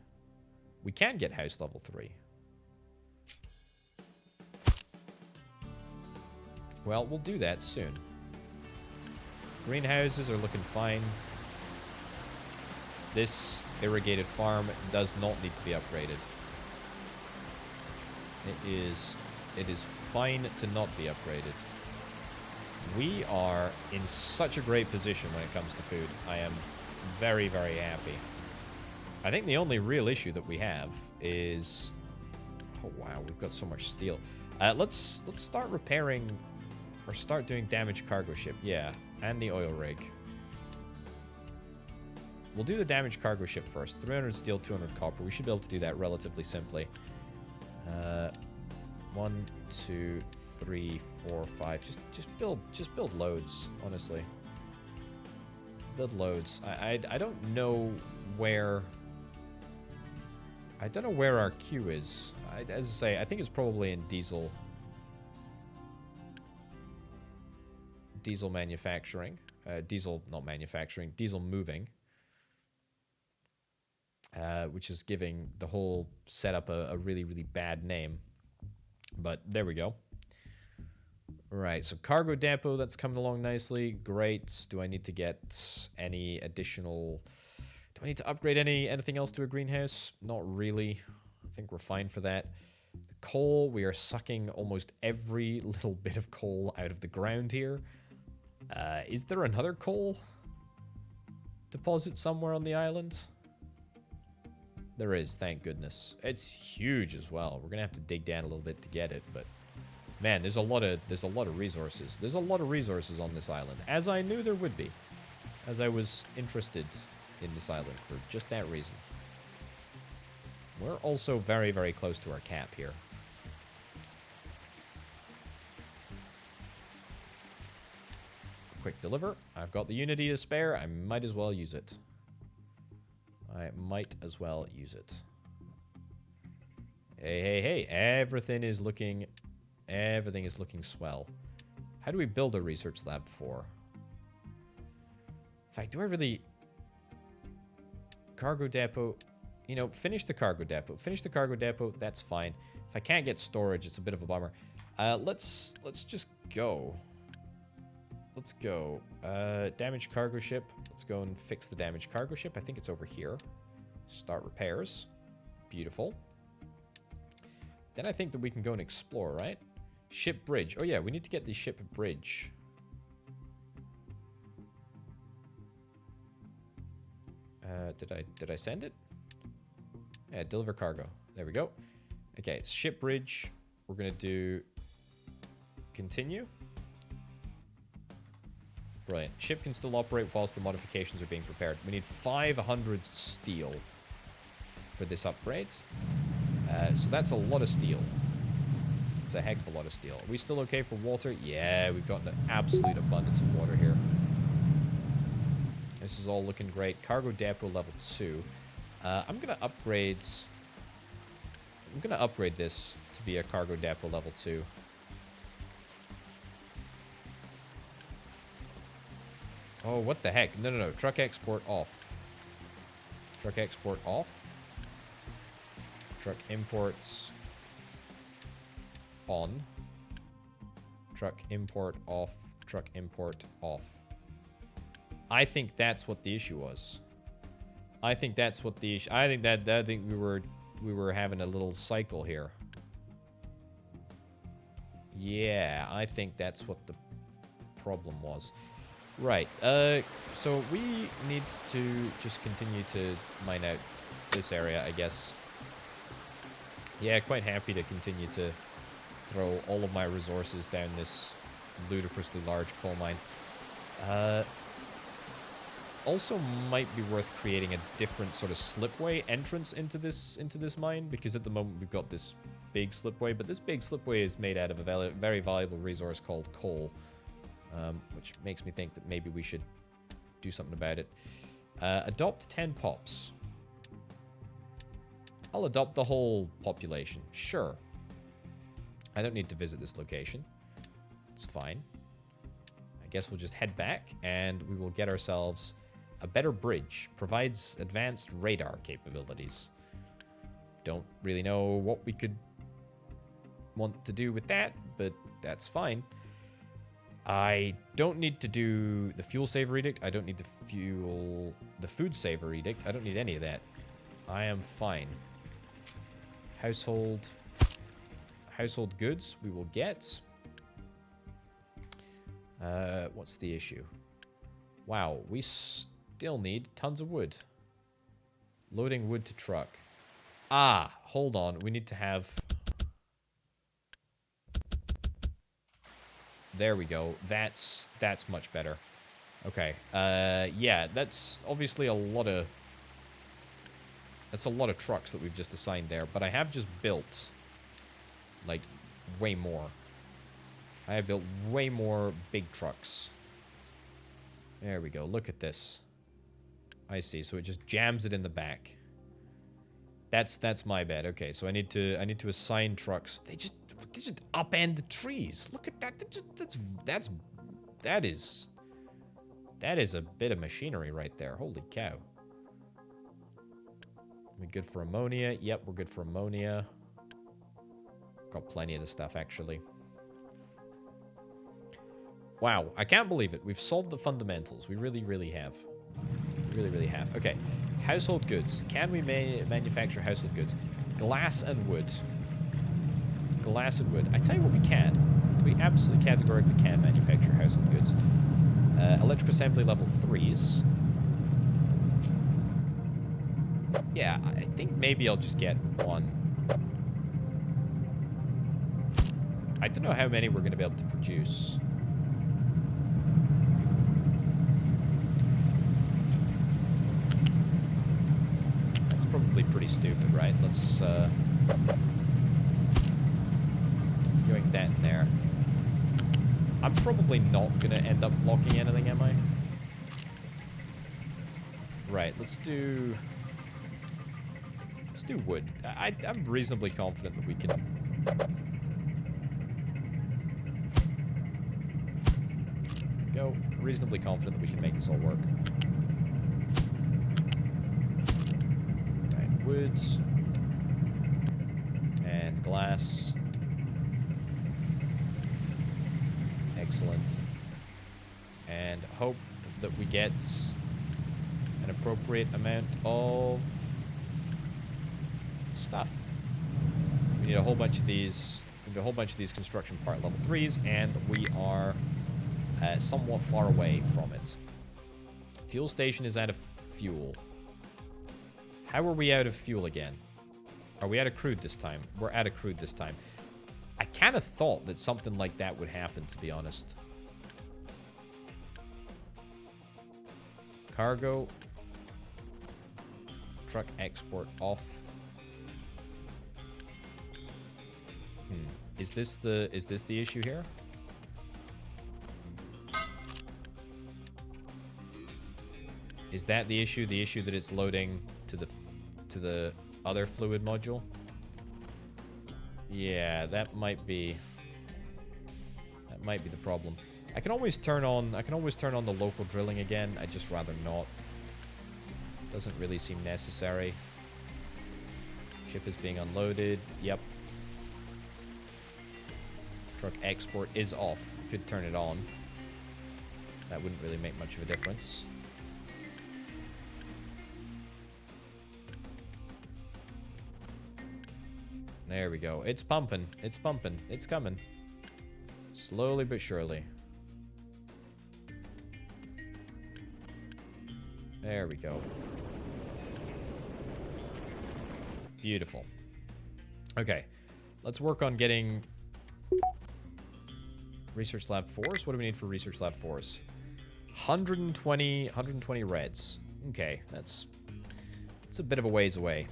We can get house level 3. Well, we'll do that soon. Greenhouses are looking fine. This irrigated farm does not need to be upgraded. It is fine to not be upgraded. We are in such a great position when it comes to food. I am very, very happy. I think the only real issue that we have is... Oh, wow, we've got so much steel. Let's start repairing, or start doing damaged cargo ship. Yeah, and the oil rig. We'll do the damaged cargo ship first. 300 steel, 200 copper. We should be able to do that relatively simply. 1, 2, 3, 4, 5. Just build loads, honestly. Build loads. I don't know where... I don't know where our queue is. As I say, I think it's probably in diesel manufacturing. Not manufacturing, diesel moving. Which is giving the whole setup a really, really bad name. But there we go. Right, so cargo depot, that's coming along nicely. Great. Do I need to get any additional... Do I need to upgrade anything else to a greenhouse? Not really. I think we're fine for that. The coal, we are sucking almost every little bit of coal out of the ground here. Is there another coal deposit somewhere on the island? There is, thank goodness. It's huge as well. We're gonna have to dig down a little bit to get it, but man, there's a lot of resources. There's a lot of resources on this island, as I knew there would be, as I was interested in this island for just that reason. We're also very, very close to our cap here. Quick deliver. I've got the Unity to spare. I might as well use it. Hey. Everything is looking swell. How do we build a research lab for? In fact, do I really... Cargo depot... You know, finish the cargo depot. That's fine. If I can't get storage, it's a bit of a bummer. Let's just go. Let's go. Damaged cargo ship. Let's go and fix the damaged cargo ship. I think it's over here. Start repairs. Beautiful. Then I think that we can go and explore, right? Ship bridge. Oh yeah, we need to get the ship bridge. Did I send it? Yeah, deliver cargo. There we go. Okay, ship bridge. We're gonna do continue. Brilliant. Ship can still operate whilst the modifications are being prepared. We need 500 steel for this upgrade. So that's a lot of steel. It's a heck of a lot of steel. Are we still okay for water? Yeah, we've got an absolute abundance of water here. This is all looking great. Cargo depot level 2. I'm gonna upgrade this to be a cargo depot level 2. Oh, what the heck? No. Truck export off. Truck export off. Truck imports on. Truck import off. Truck import off. I think that's what the issue was. I think we were having a little cycle here. Yeah, I think that's what the problem was. Right, so we need to just continue to mine out this area, I guess. Yeah, quite happy to continue to throw all of my resources down this ludicrously large coal mine. Also might be worth creating a different sort of slipway entrance into this mine, because at the moment we've got this big slipway, but this big slipway is made out of a very valuable resource called coal. Which makes me think that maybe we should do something about it. Adopt 10 pops. I'll adopt the whole population. Sure. I don't need to visit this location. It's fine. I guess we'll just head back and we will get ourselves a better bridge. Provides advanced radar capabilities. Don't really know what we could want to do with that, but that's fine. I don't need to do the fuel saver edict. I don't need the food saver edict. I don't need any of that. I am fine. Household. household goods we will get. What's the issue? Wow, we still need tons of wood. Loading wood to truck. Ah, hold on. We need to have... There we go. That's much better. Okay. Yeah, that's obviously a lot of... That's a lot of trucks that we've just assigned there. But I have just built, like, way more. I have built way more big trucks. There we go. Look at this. I see. So it just jams it in the back. That's my bad. Okay, so I need to assign trucks. They just upend the trees. Look at that. That is a bit of machinery right there. Holy cow. We good for ammonia? Yep, we're good for ammonia. Got plenty of the stuff actually. Wow, I can't believe it. We've solved the fundamentals. We really, really have. We really, really have. Okay, household goods. Can we manufacture household goods? Glass and wood. Glass and wood. I tell you what we can. We absolutely categorically can manufacture household goods. Electrical assembly level 3s. Yeah, I think maybe I'll just get one. I don't know how many we're going to be able to produce. That's probably pretty stupid, right? Let's yoink that in there. I'm probably not going to end up blocking anything, am I? Right, let's do wood. I'm reasonably confident that we can... Go. Reasonably confident that we can make this all work. Right, woods. And glass. Excellent. And hope that we get an appropriate amount of stuff. We need a whole bunch of these. We need a whole bunch of these construction part level 3s, and we are somewhat far away from it. Fuel station is out of fuel. How are we out of fuel again? Are we out of crude this time? We're out of crude this time. I kind of thought that something like that would happen, to be honest. Cargo. Truck export off. Is this the issue here? Is that the issue? The issue that it's loading to the other fluid module? Yeah, that might be the problem. I can always turn on the local drilling again. I'd just rather not. Doesn't really seem necessary. Ship is being unloaded. Yep. Truck export is off. We could turn it on. That wouldn't really make much of a difference. There we go. It's pumping. It's pumping. It's coming. Slowly but surely. There we go. Beautiful. Okay. Let's work on getting Research Lab 4s. What do we need for Research Lab 4s? 120 reds. Okay, that's a bit of a ways away.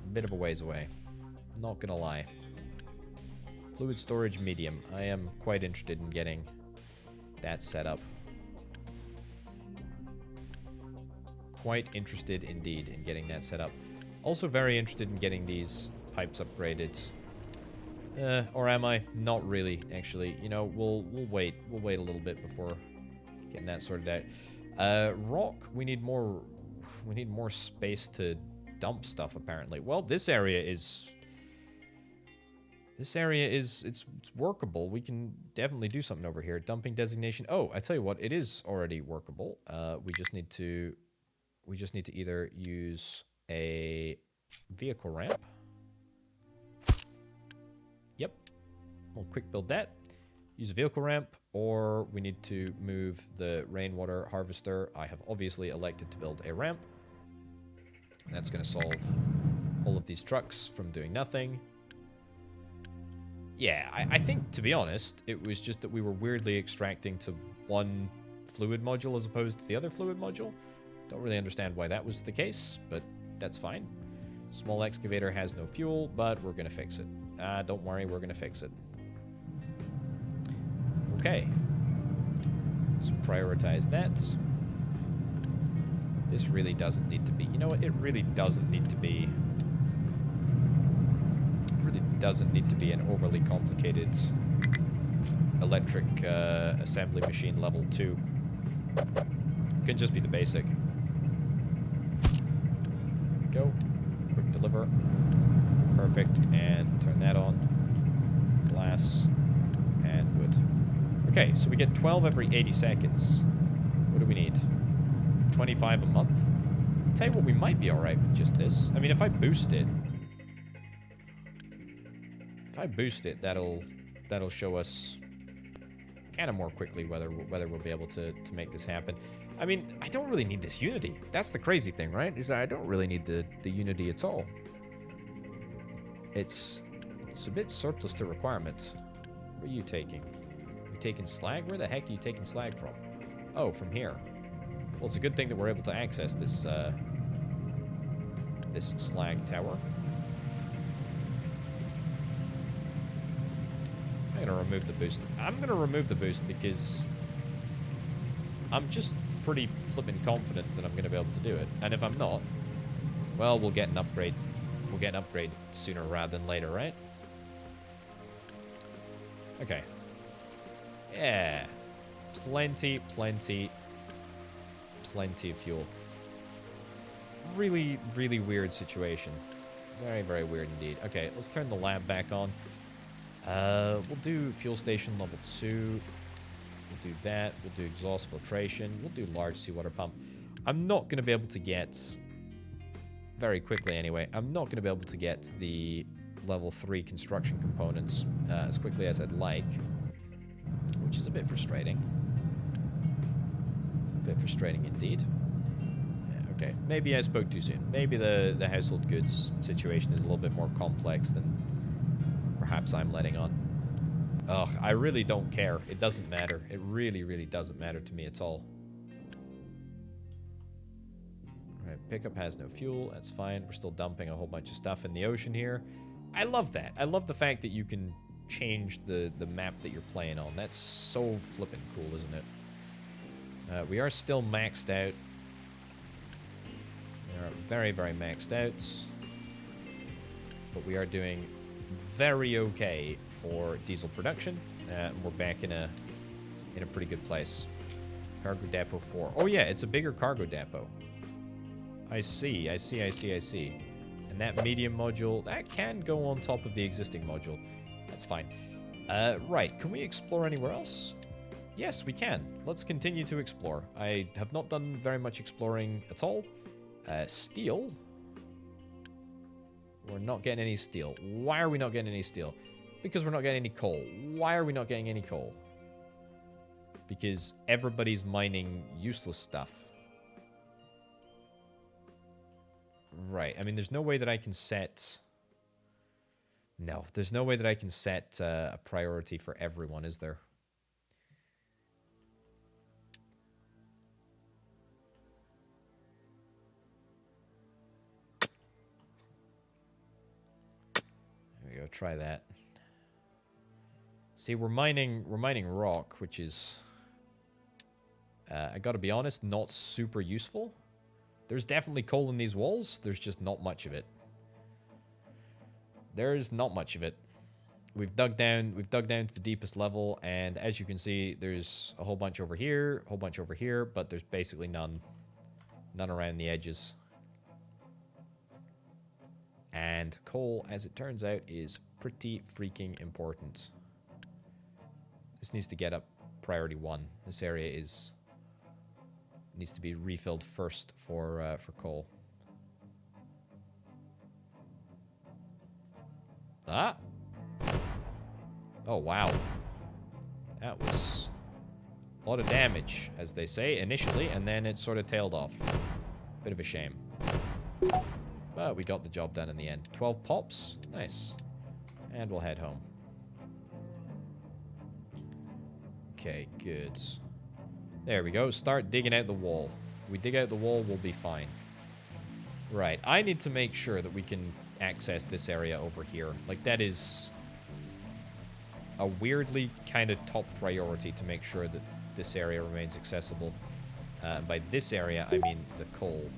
A bit of a ways away. Not gonna lie. Fluid storage medium. I am quite interested in getting that set up. Quite interested indeed in getting that set up. Also very interested in getting these pipes upgraded. Or am I? Not really, actually. You know, we'll wait. We'll wait a little bit before getting that sorted out. Rock. We need more space to dump stuff, apparently. Well, this area is it's workable. We can definitely do something over here. Dumping designation. Oh, I tell you what, it is already workable. We just need to either use a vehicle ramp. Yep. We'll quick build that. Use a vehicle ramp, or we need to move the rainwater harvester. I have obviously elected to build a ramp. That's going to solve all of these trucks from doing nothing. Yeah, I think, to be honest, it was just that we were weirdly extracting to one fluid module as opposed to the other fluid module. Don't really understand why that was the case, but that's fine. Small excavator has no fuel, but we're going to fix it. Don't worry, we're going to fix it. Okay. Let's prioritize that. This really doesn't need to be... You know what? It really doesn't need to be... doesn't need to be an overly complicated electric assembly machine level 2. It can just be the basic. Go. Quick deliver. Perfect. And turn that on. Glass. And wood. Okay, so we get 12 every 80 seconds. What do we need? 25 a month? I'll tell you what, we might be alright with just this. I mean, if I boost it... that'll show us kind of more quickly whether we'll be able to make this happen. I mean, I don't really need this Unity. That's the crazy thing, right? Is that I don't really need the Unity at all. It's a bit surplus to requirements. What are you taking? You taking slag? Where the heck are you taking slag from? Oh, from here. Well, it's a good thing that we're able to access this this slag tower. I'm going to remove the boost. I'm going to remove the boost because I'm just pretty flippin' confident that I'm going to be able to do it. And if I'm not, well, we'll get an upgrade. We'll get an upgrade sooner rather than later, right? Okay. Yeah. Plenty of fuel. Really, really weird situation. Very, very weird indeed. Okay, let's turn the lab back on. We'll do fuel station level 2. We'll do that. We'll do exhaust filtration. We'll do large seawater pump. I'm not going to be able to get... Very quickly, anyway. I'm not going to be able to get the level 3 construction components as quickly as I'd like. Which is a bit frustrating. A bit frustrating indeed. Yeah, okay. Maybe I spoke too soon. Maybe the household goods situation is a little bit more complex than... perhaps I'm letting on. Ugh, I really don't care. It doesn't matter. It really, really doesn't matter to me at all. Alright, pickup has no fuel. That's fine. We're still dumping a whole bunch of stuff in the ocean here. I love that. I love the fact that you can change the map that you're playing on. That's so flippin' cool, isn't it? We are still maxed out. We are very, very maxed out. But we are doing... very okay for diesel production. We're back in a pretty good place. Cargo depot 4. Oh yeah, it's a bigger cargo depot. I see. And that medium module, that can go on top of the existing module. That's fine. Right, can we explore anywhere else? Yes, we can. Let's continue to explore. I have not done very much exploring at all. Steel... We're not getting any steel. Why are we not getting any steel? Because we're not getting any coal. Why are we not getting any coal? Because everybody's mining useless stuff. Right. I mean, there's no way that I can set... No, there's no way that I can set a priority for everyone, is there? Go try that. See, we're mining rock, which is I gotta be honest, not super useful. There's definitely coal in these walls, there's just not much of it. There's not much of it. We've dug down to the deepest level, and as you can see, there's a whole bunch over here, a whole bunch over here, but there's basically none around the edges. And coal, as it turns out, is pretty freaking important. This needs to get up priority 1. This area needs to be refilled first for coal. Ah! Oh, wow. That was a lot of damage, as they say, initially, and then it sort of tailed off. Bit of a shame. But we got the job done in the end. 12 pops. Nice. And we'll head home. Okay, good. There we go. Start digging out the wall. We dig out the wall, we'll be fine. Right. I need to make sure that we can access this area over here. Like, that is a weirdly kind of top priority to make sure that this area remains accessible. By this area, I mean the coal.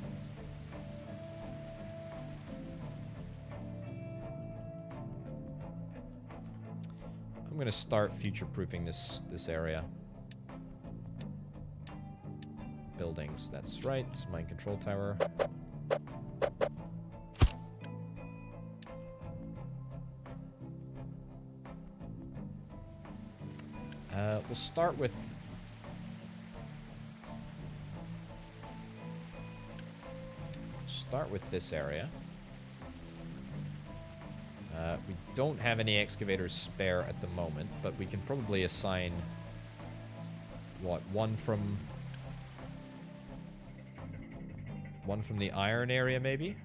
I'm going to start future-proofing this area. Buildings, that's right. Mine control tower. We'll start with... this area. We don't have any excavators spare at the moment, but we can probably assign... what, one from the iron area, maybe?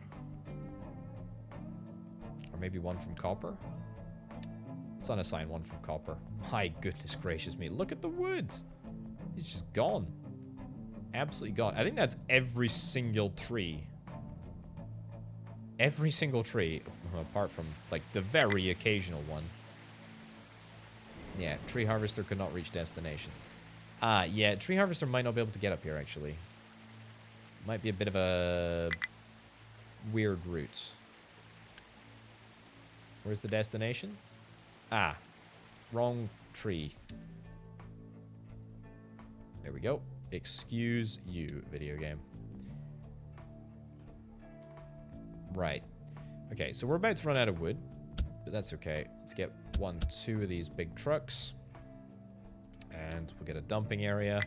Or maybe one from copper? Let's unassign one from copper. My goodness gracious me. Look at the wood. It's just gone. Absolutely gone. I think that's every single tree. Every single tree, apart from, like, the very occasional one. Yeah, tree harvester could not reach destination. Yeah, tree harvester might not be able to get up here, actually. Might be a bit of a weird route. Where's the destination? Ah, wrong tree. There we go. Excuse you, video game. Right. Okay, so we're about to run out of wood, but that's okay. Let's get 2 of these big trucks. And we'll get a dumping area.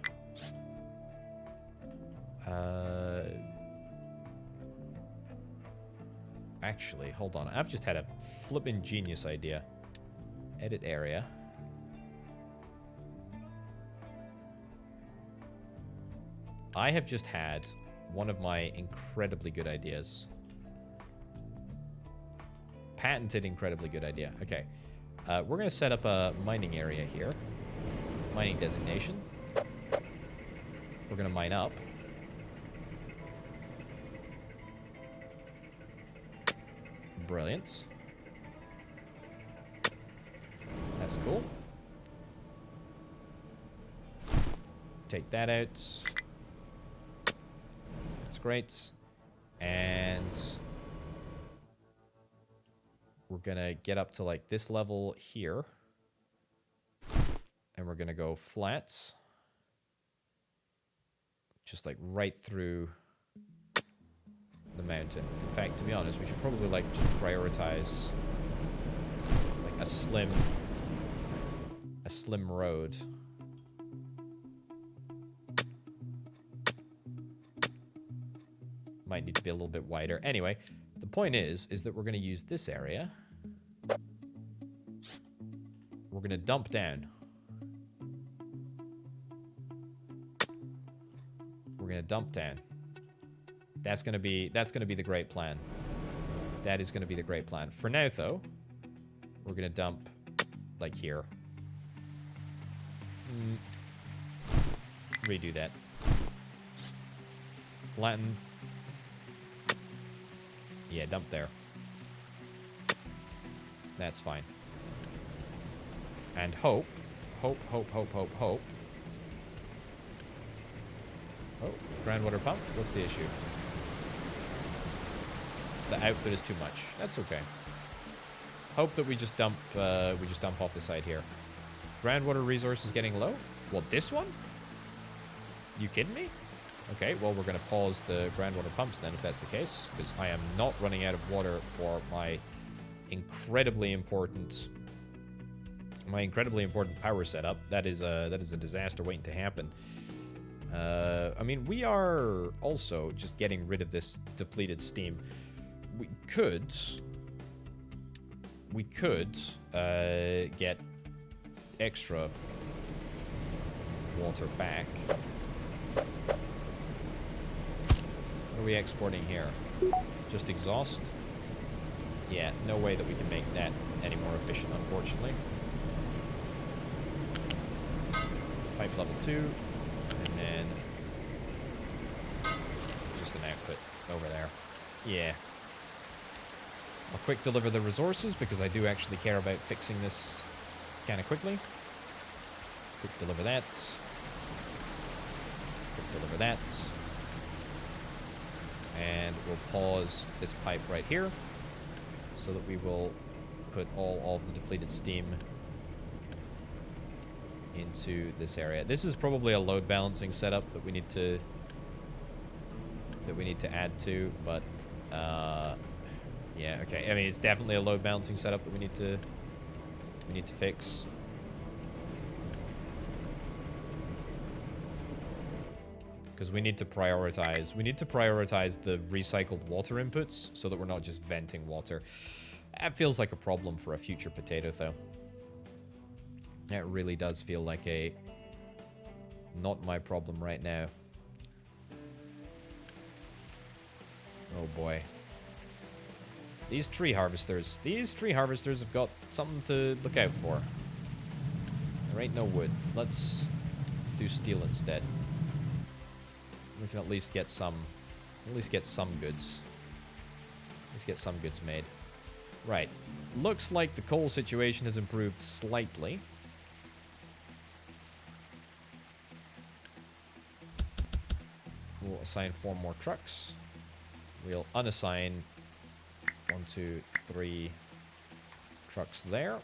Actually, hold on. I've just had a flippin' genius idea. Edit area. I have just had one of my incredibly good ideas. Patented incredibly good idea. Okay. We're going to set up a mining area here. Mining designation. We're going to mine up. Brilliant. That's cool. Take that out. That's great. And we're gonna get up to like this level here. And we're gonna go flats. Just like right through the mountain. In fact, to be honest, we should probably like just prioritize like a slim road. Might need to be a little bit wider. Anyway, the point is that we're going to use this area. We're going to dump down. We're going to dump down. That's going to be the great plan. That is going to be the great plan. For now, though, we're going to dump like here. Redo that. Flatten. Yeah, dump there. That's fine. And hope. Oh, groundwater pump? What's the issue? The output is too much. That's okay. Hope that we just dump off the side here. Groundwater resource is getting low? Well, this one? You kidding me? Okay, well, we're going to pause the groundwater pumps then, if that's the case, because I am not running out of water for my incredibly important power setup. That is a disaster waiting to happen. I mean, we are also just getting rid of this depleted steam. We could get extra water back. What are we exporting here? Just exhaust? Yeah, no way that we can make that any more efficient, unfortunately. Pipe level 2, and then just an output over there. Yeah. I'll quick deliver the resources because I do actually care about fixing this kind of quickly. Quick deliver that. Quick deliver that. And we'll pause this pipe right here so that we will put all of the depleted steam into this area. This is probably a load balancing setup that we need to add to, but yeah, okay. I mean, it's definitely a load balancing setup that we need to fix. Because we need to prioritize the recycled water inputs so that we're not just venting water. That feels like a problem for a future potato, though. That really does feel like a not my problem right now. Oh boy. These tree harvesters have got something to look out for. There ain't no wood. Let's do steel instead. We can at least get some goods. At least get some goods made. Right. Looks like the coal situation has improved slightly. We'll assign 4 more trucks. We'll unassign 1, 2, 3 trucks there.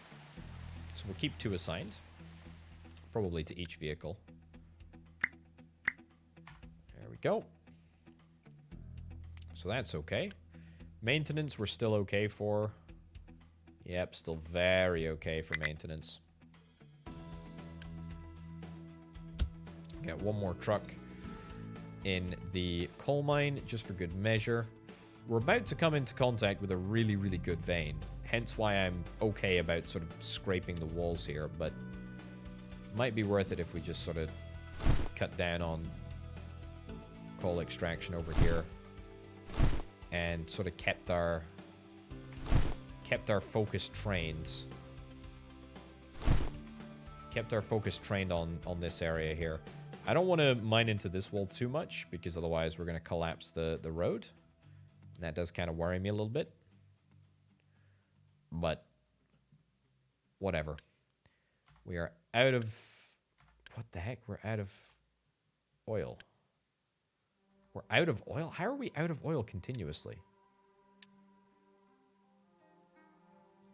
So we'll keep 2 assigned. Probably to each vehicle. There we go. So that's okay. Maintenance we're still okay for. Yep, still very okay for maintenance. Got 1 more truck in the coal mine, just for good measure. We're about to come into contact with a really, really good vein. Hence why I'm okay about sort of scraping the walls here, but might be worth it if we just sort of cut down on coal extraction over here and sort of kept our focus trained. Kept our focus trained on this area here. I don't want to mine into this wall too much because otherwise we're going to collapse the road. And that does kind of worry me a little bit. But whatever. We are out of... What the heck? We're out of oil. We're out of oil? How are we out of oil continuously?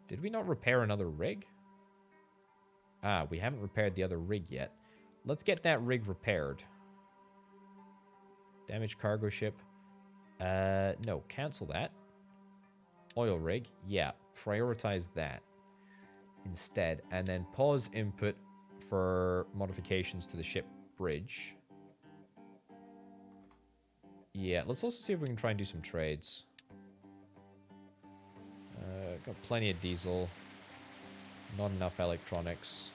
Did we not repair another rig? Ah, we haven't repaired the other rig yet. Let's get that rig repaired. Damaged cargo ship. No, cancel that. Oil rig. Yeah, prioritize that instead. And then pause input for modifications to the ship bridge. Yeah, let's also see if we can try and do some trades. Got plenty of diesel. Not enough electronics.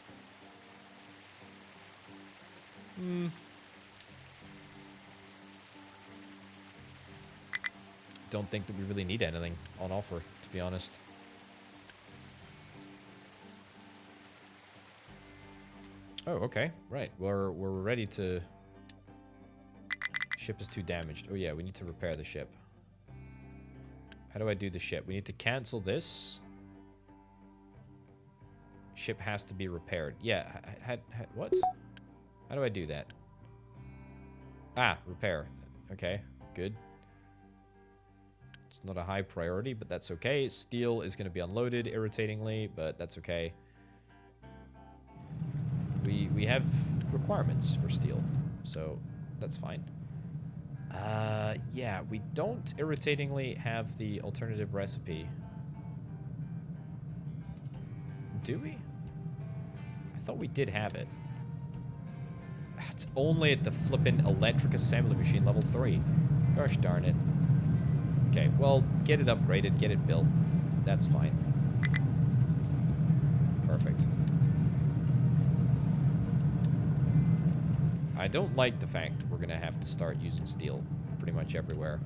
Don't think that we really need anything on offer, to be honest. Oh, okay. Right. We're ready to... Ship is too damaged. Oh yeah, we need to repair the ship. How do I do the ship? We need to cancel this. Ship has to be repaired. Yeah, what? How do I do that? Ah, repair. Okay, good. It's not a high priority, but that's okay. Steel is going to be unloaded, irritatingly, but that's okay. We have requirements for steel, so that's fine. Yeah, we don't, irritatingly, have the alternative recipe. Do we? I thought we did have it. It's only at the flippin' electric assembly machine level 3. Gosh darn it. Okay, well, get it upgraded, get it built. That's fine. Perfect. I don't like the fact that we're going to have to start using steel pretty much everywhere.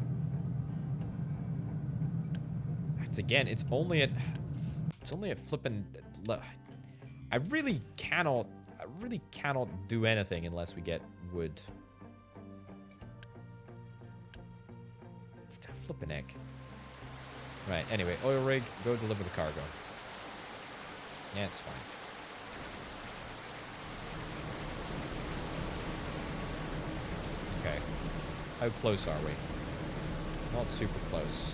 It's only at flipping... I really cannot do anything unless we get wood. Flipping heck. Right, anyway, oil rig, go deliver the cargo. Yeah, it's fine. Okay. How close are we? Not super close.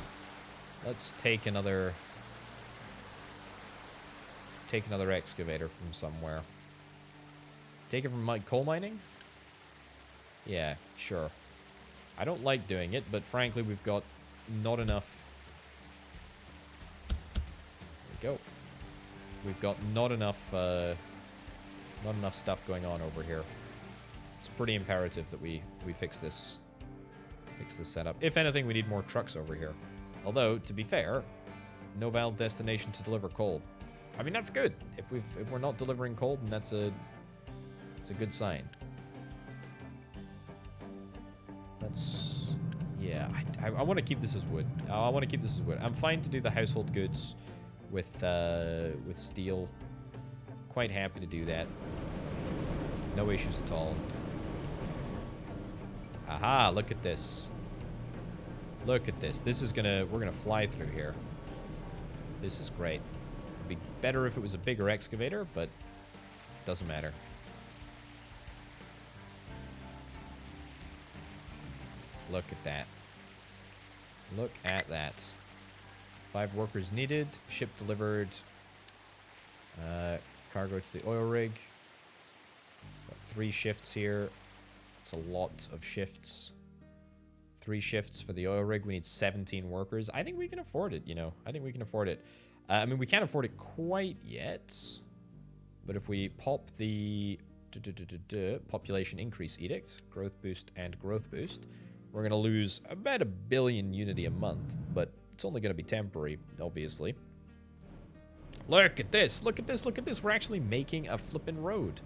Let's take another excavator from somewhere. Take it from coal mining? Yeah, sure. I don't like doing it, but frankly, we've got not enough. There we go. We've got not enough stuff going on over here. It's pretty imperative that we fix this setup. If anything, we need more trucks over here. Although, to be fair, no valid destination to deliver coal. I mean, that's good. If we're not delivering coal, then it's a good sign. Yeah, I want to keep this as wood. I want to keep this as wood. I'm fine to do the household goods with steel. Quite happy to do that. No issues at all. Aha, look at this. Look at this. We're gonna fly through here. This is great. It'd be better if it was a bigger excavator, but it doesn't matter. Look at that. Look at that. 5 workers needed. Ship delivered. Cargo to the oil rig. Got 3 shifts here. It's a lot of shifts. 3 shifts for the oil rig. We need 17 workers. I think we can afford it, you know. I think we can afford it. I mean, we can't afford it quite yet. But if we pop the population increase edict, growth boost and growth boost, we're going to lose about 1 billion unity a month. But it's only going to be temporary, obviously. Look at this. Look at this. Look at this. We're actually making a flippin' road.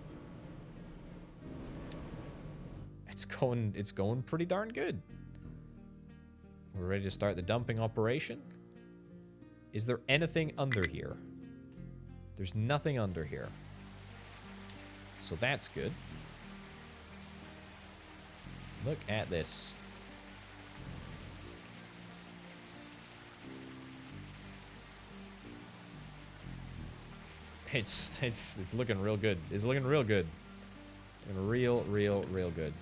It's going pretty darn good. We're ready to start the dumping operation. Is there anything under here? There's nothing under here. So that's good. Look at this. It's looking real good. It's looking real good. Looking real good.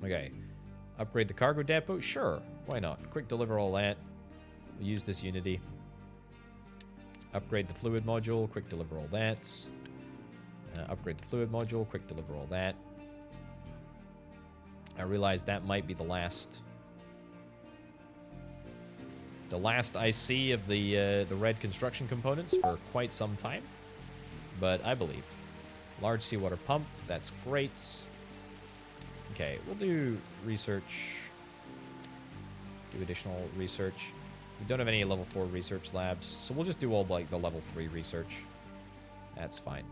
Okay. Upgrade the cargo depot? Sure. Why not? Quick deliver all that. We'll use this unity. Upgrade the fluid module. Quick deliver all that. Upgrade the fluid module. Quick deliver all that. I realize that might be the last I see of the red construction components for quite some time. But I believe. Large seawater pump. That's great. Okay, we'll do research. Do additional research. We don't have any level 4 research labs, so we'll just do all like the level 3 research. That's fine.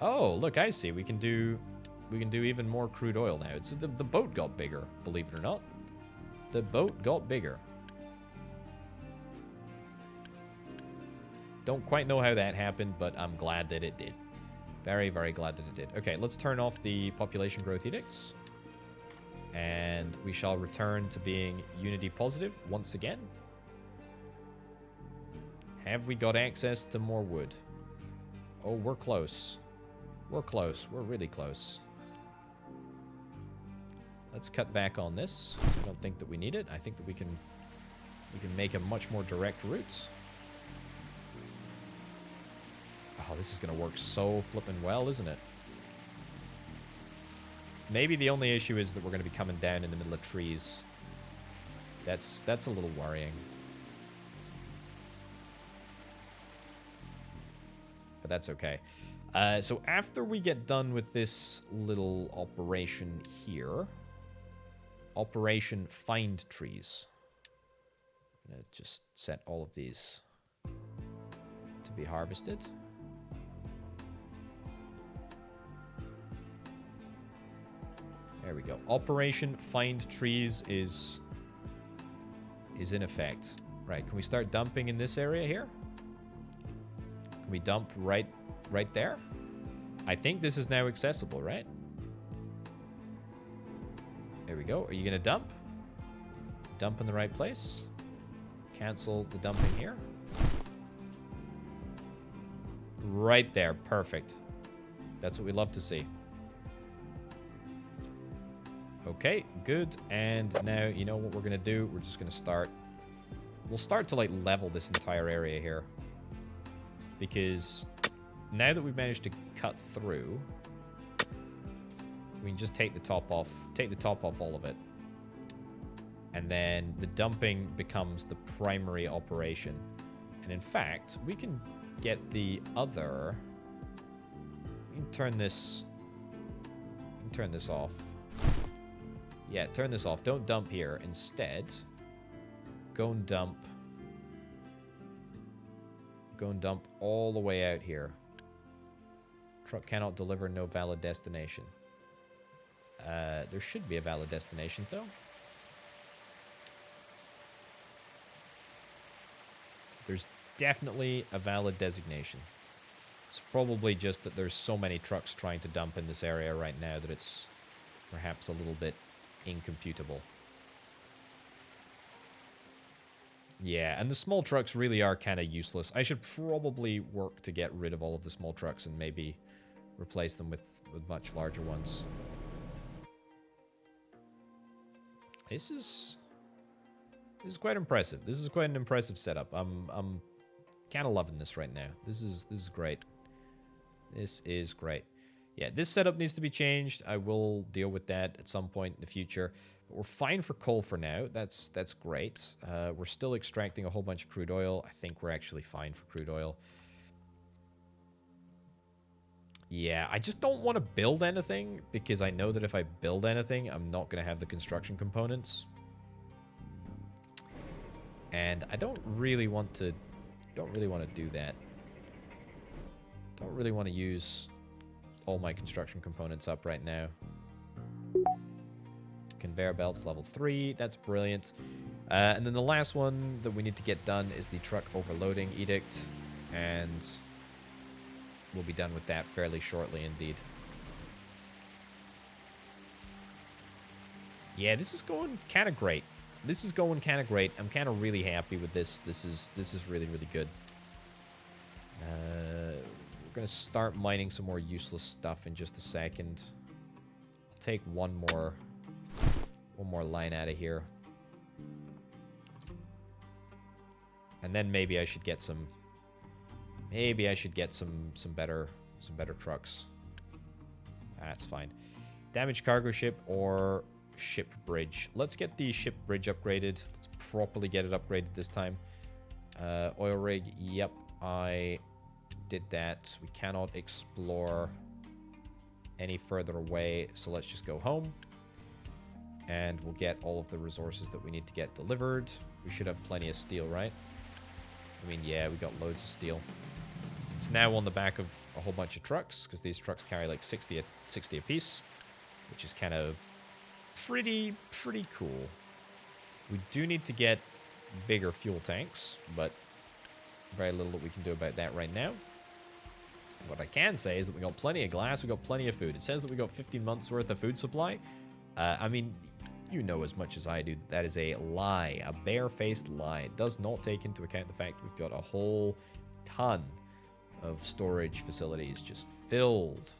Oh, look, I see. We can do even more crude oil now. It's the boat got bigger, believe it or not. The boat got bigger. Don't quite know how that happened, but I'm glad that it did. Very, very glad that it did. Okay, let's turn off the population growth edicts. And we shall return to being unity positive once again. Have we got access to more wood? Oh, we're close. We're close. We're really close. Let's cut back on this. I don't think that we need it. I think that we can make a much more direct route. Oh, this is going to work so flippin' well, isn't it? Maybe the only issue is that we're going to be coming down in the middle of trees. That's a little worrying. But that's okay. So after we get done with this little operation here, Operation Find Trees. I'm going to just set all of these to be harvested. There we go. Operation Find Trees is in effect. Right, can we start dumping in this area here? Can we dump right there? I think this is now accessible, right? There we go. Are you going to dump? Dump in the right place? Cancel the dumping here. Right there. Perfect. That's what we love to see. Okay, good. And now, you know what we're going to do? We're just going to start. We'll start to, like, level this entire area here. Because now that we've managed to cut through, we can just take the top off. Take the top off all of it. And then the dumping becomes the primary operation. And in fact, we can get the other... We can turn this... We can turn this off. Yeah, turn this off. Don't dump here. Instead, go and dump... Go and dump all the way out here. Truck cannot deliver, no valid destination. There should be a valid destination, though. There's definitely a valid designation. It's probably just that there's so many trucks trying to dump in this area right now that it's perhaps a little bit incomputable. Yeah, and the small trucks really are kind of useless. I should probably work to get rid of all of the small trucks and maybe replace them with much larger ones. This is quite impressive. This is quite an impressive setup. I'm kind of loving this right now. This is great. This is great. Yeah, this setup needs to be changed. I will deal with that at some point in the future. But we're fine for coal for now. That's great. We're still extracting a whole bunch of crude oil. I think we're actually fine for crude oil. Yeah, I just don't want to build anything because I know that if I build anything, I'm not going to have the construction components. And I don't really want to do that. Don't really want to use all my construction components up right now. Conveyor belts level 3, that's brilliant. And then the last one that we need to get done is the truck overloading edict, and we'll be done with that fairly shortly indeed. Yeah, this is going kind of great. This is going kind of great. I'm kind of really happy with this. This is really, really good. We're going to start mining some more useless stuff in just a second. I'll take one more line out of here. And then maybe I should get some better trucks. That's fine. Damaged cargo ship or ship bridge. Let's get the ship bridge upgraded. Let's properly get it upgraded this time. Oil rig. Yep, I did that. We cannot explore any further away, so let's just go home. And we'll get all of the resources that we need to get delivered. We should have plenty of steel, right? I mean, yeah, we got loads of steel. It's now on the back of a whole bunch of trucks, because these trucks carry like 60 a piece, which is kind of pretty cool. We do need to get bigger fuel tanks, but very little that we can do about that right now. What I can say is that we got plenty of glass, we got plenty of food. It says that we got 15 months worth of food supply. I mean, you know as much as I do that is a lie, a barefaced lie. It does not take into account the fact we've got a whole ton of storage facilities just filled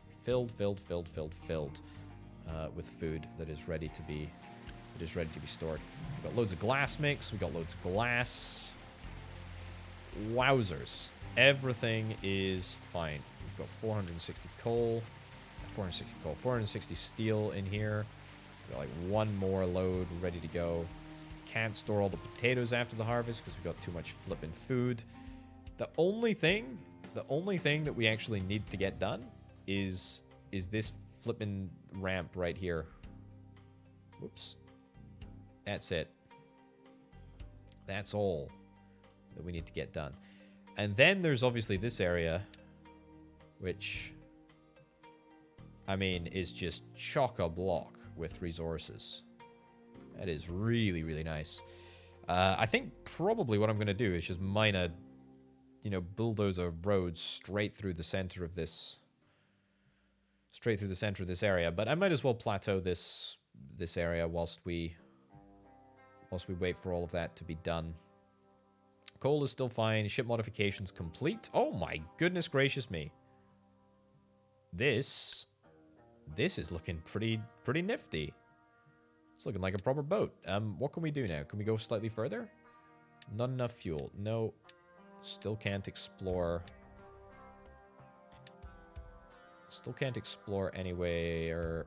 with food that is ready to be stored. We've got loads of glass mix, we got loads of glass. Wowzers. Everything is fine. We've got 460 steel in here. We've got like one more load ready to go. Can't store all the potatoes after the harvest because we've got too much flippin' food. The only thing that we actually need to get done is this flippin' ramp right here. Whoops. That's it. That's all that we need to get done. And then there's obviously this area, which, I mean, is just chock-a-block with resources. That is really, really nice. I think probably what I'm going to do is just mine a, bulldoze a road straight through the center of this... Straight through the center of this area. But I might as well plateau this area whilst we wait for all of that to be done. Coal is still fine. Ship modifications complete. Oh my goodness gracious me. This is looking pretty nifty. It's looking like a proper boat. What can we do now? Can we go slightly further? Not enough fuel. No. Still can't explore. Still can't explore anywhere.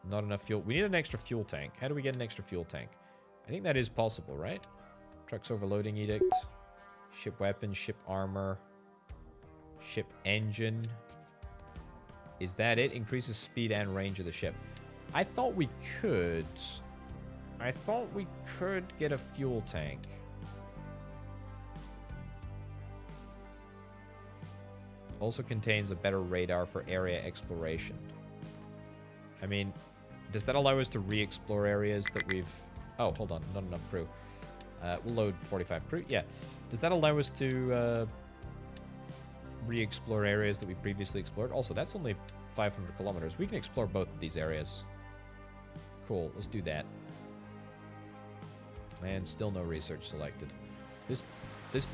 Not enough fuel. We need an extra fuel tank. How do we get an extra fuel tank? I think that is possible, right? Trucks overloading edict. Ship weapons, ship armor. Ship engine. Is that it? Increases speed and range of the ship. I thought we could get a fuel tank. Also contains a better radar for area exploration. I mean, does that allow us to re-explore areas that we've... Oh, hold on. Not enough crew. We'll load 45 crew. Yeah. Does that allow us to re-explore areas that we previously explored? Also, that's only 500 kilometers. We can explore both of these areas. Cool. Let's do that. And still no research selected. This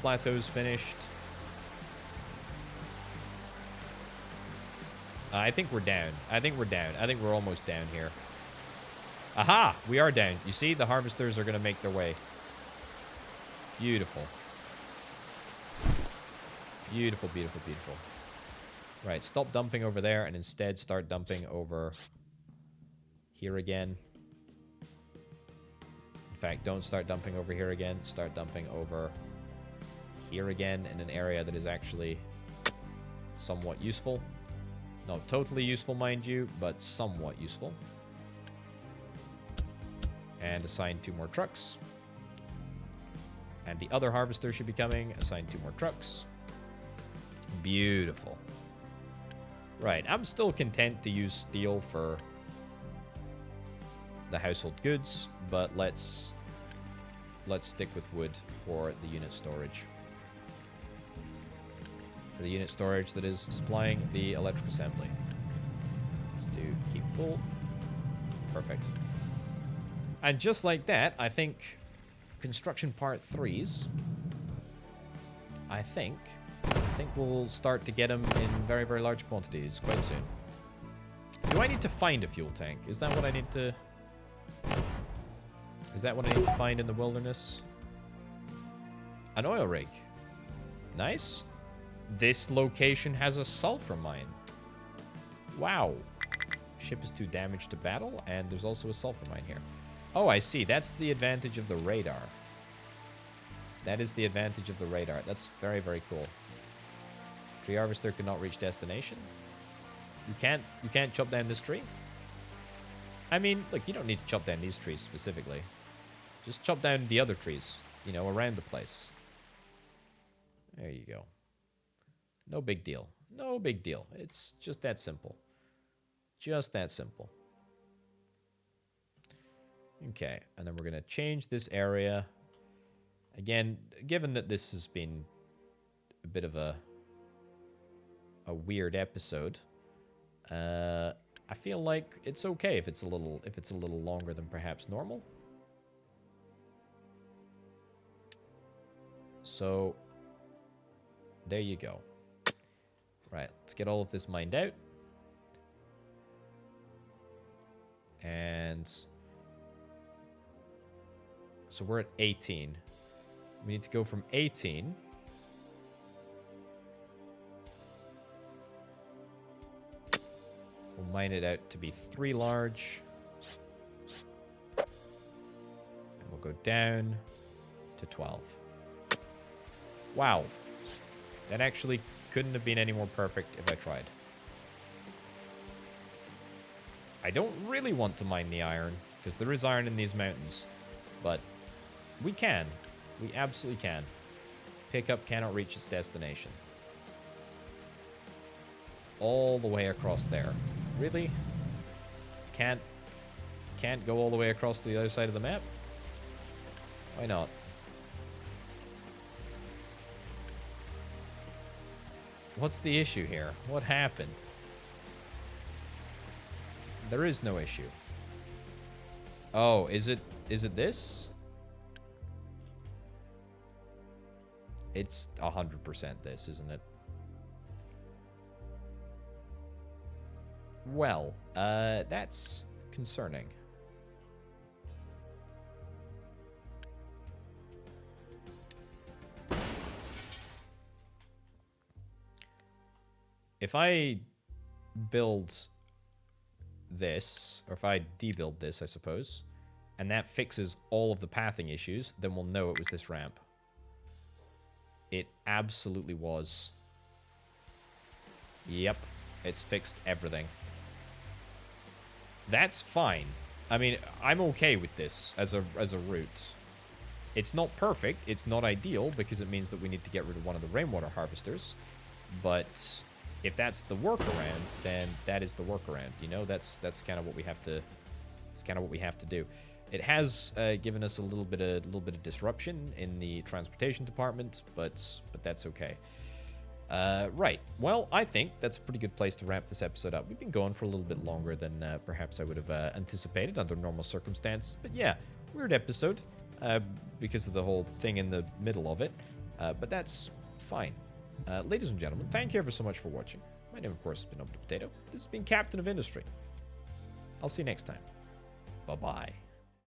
plateau's finished. I think we're down. I think we're almost down here. Aha! We are down. You see, the harvesters are going to make their way. Beautiful. Beautiful, beautiful, beautiful. Right, stop dumping over there and instead start dumping over here again. In fact, don't start dumping over here again. Start dumping over here again in an area that is actually somewhat useful. Not totally useful, mind you, but somewhat useful. And assign 2 more trucks. And the other harvester should be coming. Assign 2 more trucks. Beautiful. Right, I'm still content to use steel for the household goods, but let's stick with wood for the unit storage. For the unit storage that is supplying the electric assembly. Let's do keep full. Perfect. And just like that, I think construction part 3s, I think we'll start to get them in very, very large quantities quite soon. Do I need to find a fuel tank? Is that what I need to... Is that what I need to find in the wilderness? An oil rig. Nice. This location has a sulfur mine. Wow. Ship is too damaged to battle, and there's also a sulfur mine here. Oh, I see. That's the advantage of the radar. That is the advantage of the radar. That's very, very cool. Tree harvester cannot reach destination. You can't chop down this tree. I mean, look, you don't need to chop down these trees specifically. Just chop down the other trees, around the place. There you go. No big deal. No big deal. It's just that simple. Just that simple. Okay, and then we're going to change this area. Again, given that this has been a bit of a weird episode, I feel like it's okay if it's a little longer than perhaps normal. So there you go. Right, let's get all of this mined out. And so we're at 18. We need to go from 18 we'll mine it out to be 3 large. And we'll go down to 12. Wow. That actually couldn't have been any more perfect if I tried. I don't really want to mine the iron, because there is iron in these mountains. But we can. We absolutely can. Pickup cannot reach its destination. All the way across there. Really? can't go all the way across to the other side of the map? Why not? What's the issue here? What happened? There is no issue. Oh, is it this? It's 100% this, isn't it? Well, that's concerning. If I build this, or if I debuild this, I suppose, and that fixes all of the pathing issues, then we'll know it was this ramp. It absolutely was. Yep, it's fixed everything. That's fine. I mean, I'm okay with this as a route. It's not perfect, it's not ideal, because it means that we need to get rid of one of the rainwater harvesters. But if that's the workaround, then that is the workaround. You know, that's kind of what we have to. It's kind of what we have to do. It has given us a little bit of disruption in the transportation department, but that's okay. Right. Well, I think that's a pretty good place to wrap this episode up. We've been going for a little bit longer than perhaps I would have anticipated under normal circumstances. But yeah, weird episode because of the whole thing in the middle of it. But that's fine. Ladies and gentlemen, thank you ever so much for watching. My name, of course, has been Potato. This has been Captain of Industry. I'll see you next time. Bye-bye.